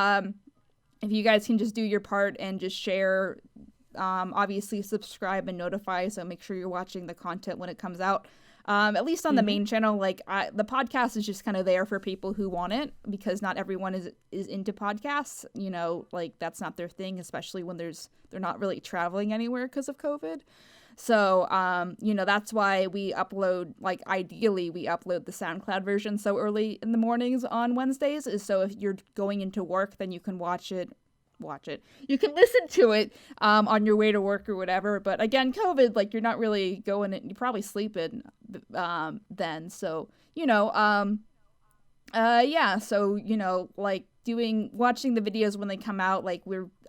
if you guys can just do your part and just share, obviously subscribe and notify, so make sure you're watching the content when it comes out. At least on the main channel, the podcast is just kind of there for people who want it, because not everyone is into podcasts. That's not their thing, especially when they're not really traveling anywhere because of COVID. So, that's why we upload, ideally we upload the SoundCloud version so early in the mornings on Wednesdays, is so if you're going into work, then you can watch it. You can listen to it on your way to work or whatever. But again, COVID, you're not really going in, you're probably sleeping then. So, watching the videos when they come out,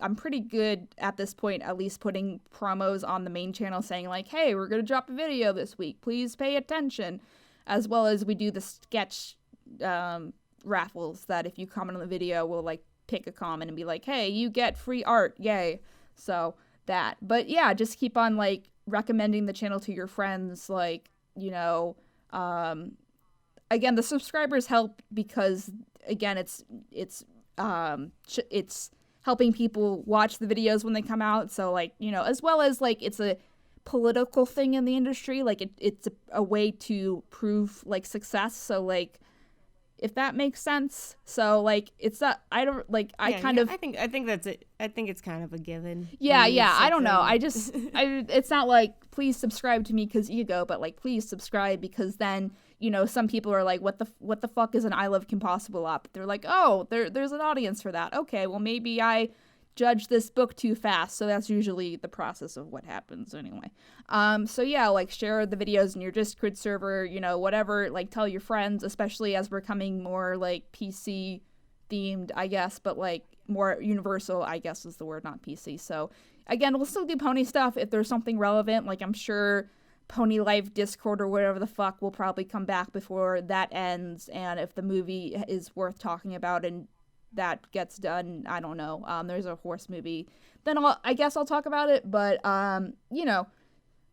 I'm pretty good at this point, at least putting promos on the main channel saying hey, we're going to drop a video this week. Please pay attention. As well as we do the sketch raffles that if you comment on the video, we'll pick a comment and be hey, you get free art, yay. So that, but yeah, just keep on recommending the channel to your friends. Again, the subscribers help because again, it's helping people watch the videos when they come out. So as well as it's a political thing in the industry, it's a way to prove success. So if that makes sense. So it's not, I don't I think that's it. I think it's kind of a given. Yeah. I don't know. It's not please subscribe to me because ego, but please subscribe because then, some people are what the fuck is an I Love Kim Possible up? They're oh, there's an audience for that. Okay, well maybe I judge this book too fast. So that's usually the process of what happens anyway. So yeah, share the videos in your Discord server, whatever, tell your friends, especially as we're coming more PC themed, I guess, but more universal, I guess is the word, not PC. So again, we'll still do pony stuff if there's something relevant. I'm sure Pony Life Discord or whatever the fuck will probably come back before that ends. And if the movie is worth talking about and that gets done. I don't know. There's a horse movie. Then I guess I'll talk about it. But you know,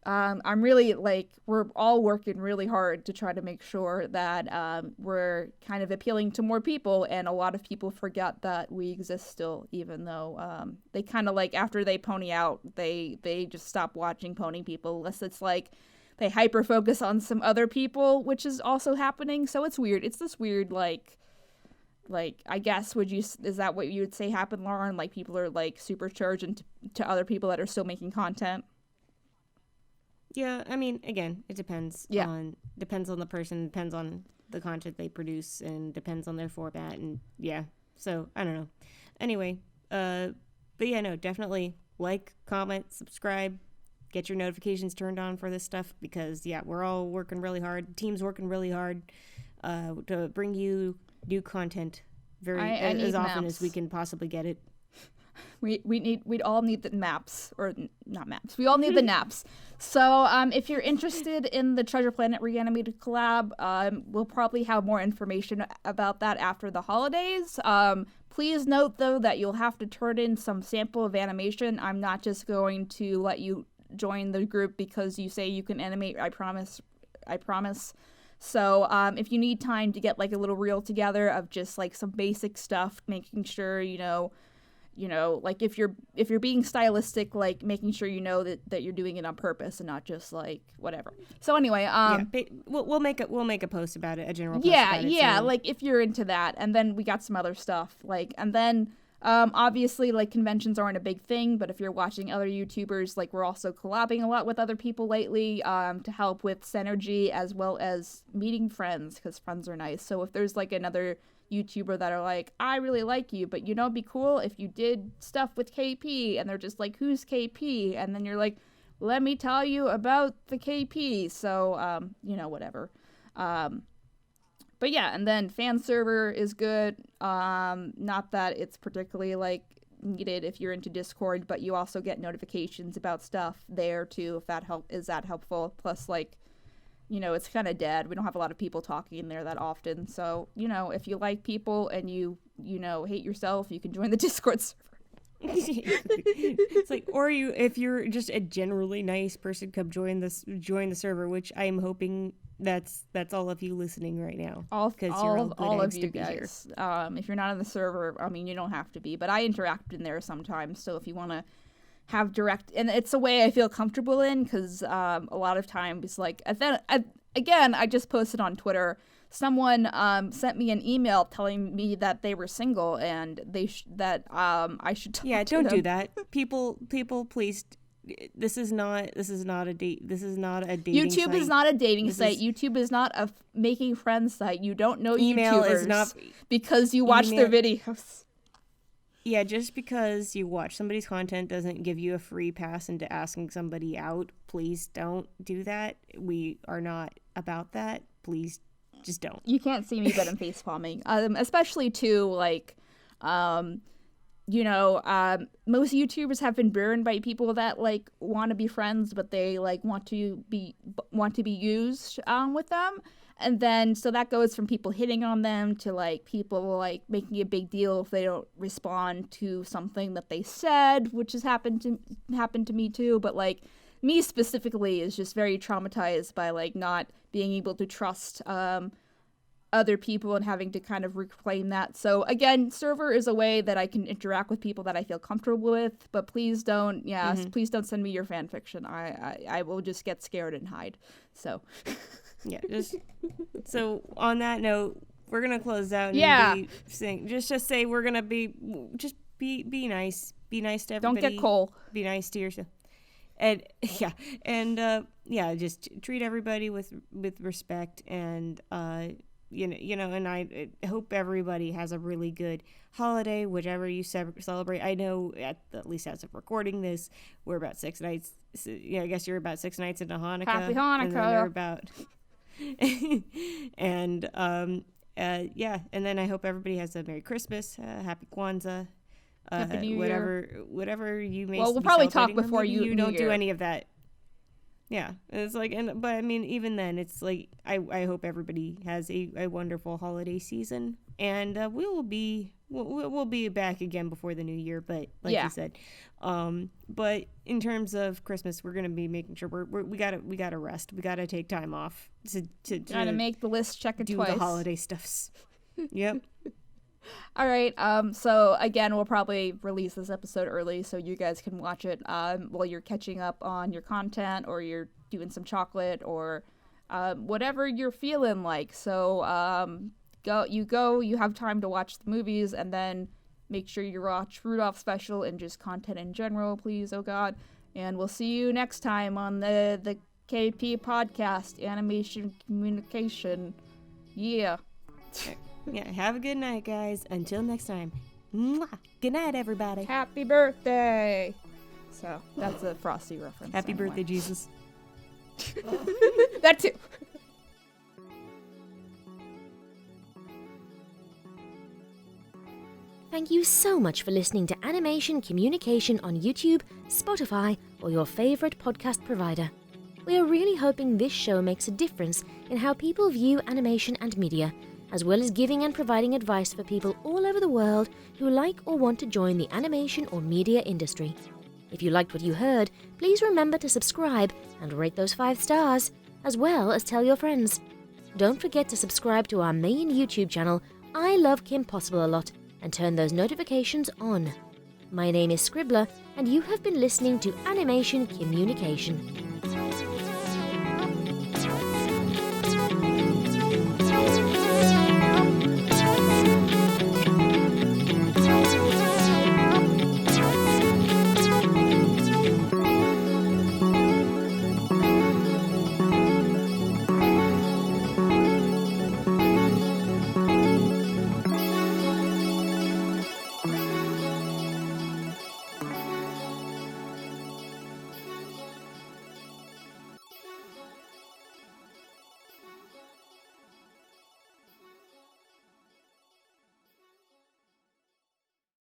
I'm really like, we're all working really hard to try to make sure that we're kind of appealing to more people, and a lot of people forget that we exist still, even though they kind of like, after they pony out, they just stop watching pony people, unless it's like they hyper focus on some other people, which is also happening. So it's weird. It's this weird like I guess is that what you would say happened, Lauren? Like people are like supercharged into to other people that are still making content. Yeah, I mean, again, it depends. Depends on the person, depends on the content they produce, and depends on their format, and yeah. So I don't know. Anyway, but yeah, no, definitely like, comment, subscribe, get your notifications turned on for this stuff, because yeah, we're all working really hard. The team's working really hard to bring you new content as often as we can possibly get it. We'd all need the maps, or not maps. We all need the naps. So if you're interested in the Treasure Planet Reanimated collab, we'll probably have more information about that after the holidays. Please note, though, that you'll have to turn in some sample of animation. I'm not just going to let you join the group because you say you can animate. I promise. So if you need time to get like a little reel together of just like some basic stuff, making sure you know, like if you're being stylistic, like making sure you know that you're doing it on purpose and not just like whatever. So anyway, we'll make a post about it, a general post about it. So. Like if you're into that, and then we got some other stuff, like, and then obviously like conventions aren't a big thing, but if you're watching other YouTubers, like we're also collabing a lot with other people lately to help with synergy as well as meeting friends, because friends are nice. So if there's like another YouTuber that are like, I really like you, but it'd be cool if you did stuff with KP, and they're just like, who's KP? And then you're like, let me tell you about the KP. So whatever. But yeah, and then fan server is good. Not that it's particularly like needed if you're into Discord, but you also get notifications about stuff there too, if that is that helpful. Plus, like, it's kind of dead. We don't have a lot of people talking in there that often. So, if you like people and you hate yourself, you can join the Discord server. It's like, or if you're just a generally nice person, come join the server, which I'm hoping that's all of you listening right now. All of you guys. If you're not in the server, I mean, you don't have to be, but I interact in there sometimes. So if you want to have direct, and it's a way I feel comfortable in, because a lot of times, like, again, I just posted on Twitter, someone sent me an email telling me that they were single and I should talk to them. Don't do that. People, please. This is not a dating YouTube site. is not a dating site. YouTube is not a making friends site. You don't know email YouTubers is not, because you watch their videos. Yeah, just because you watch somebody's content doesn't give you a free pass into asking somebody out. Please don't do that. We are not about that. Please just don't. You can't see me, but I'm face palming. Especially too, like, most YouTubers have been burned by people that like want to be friends, but they like want to be used with them. And then, so that goes from people hitting on them to, like, people, like, making a big deal if they don't respond to something that they said, which has happened to me, too. But, like, me specifically is just very traumatized by, like, not being able to trust other people and having to kind of reclaim that. So, again, server is a way that I can interact with people that I feel comfortable with. But please don't, please don't send me your fan fiction. I will just get scared and hide. So... Yeah, so on that note, we're gonna close out and just say we're gonna be nice to everybody. Don't get cold. Be nice to yourself, and just treat everybody with respect, and and I hope everybody has a really good holiday, whichever you celebrate. I know at least as of recording this, we're about 6 nights. So, I guess you're about 6 nights into Hanukkah. Happy Hanukkah. And then they're about. And and then I hope everybody has a Merry Christmas, Happy Kwanzaa, Happy New Year. whatever you may. Well, we'll probably talk before you don't do any of that. Yeah, it's like, but I mean, even then, it's like I hope everybody has a wonderful holiday season, and we will be we'll be back again before the new year, but like you said, but in terms of Christmas, we're gonna be making sure we gotta rest. We gotta take time off to gotta make the list, check it do twice. the holiday stuffs. Yep. All right. So again, we'll probably release this episode early so you guys can watch it while you're catching up on your content, or you're doing some chocolate, or whatever you're feeling like. So you have time to watch the movies, and then make sure you watch Rudolph special and just content in general, please. Oh God. And we'll see you next time on the KP podcast, Animation Kimmunication. Yeah. Yeah, have a good night, guys. Until next time. Mwah. Good night, everybody. Happy birthday. So that's a Frosty reference. Happy anyway. birthday, Jesus. That too. Thank you so much for listening to Animation Kimmunication on YouTube, Spotify, or your favorite podcast provider. We are really hoping this show makes a difference in how people view animation and media, as well as giving and providing advice for people all over the world who like or want to join the animation or media industry. If you liked what you heard, please remember to subscribe and rate those 5 stars, as well as tell your friends. Don't forget to subscribe to our main YouTube channel, I Love Kim Possible a Lot, and turn those notifications on. My name is Scribbler, and you have been listening to Animation Kimmunication.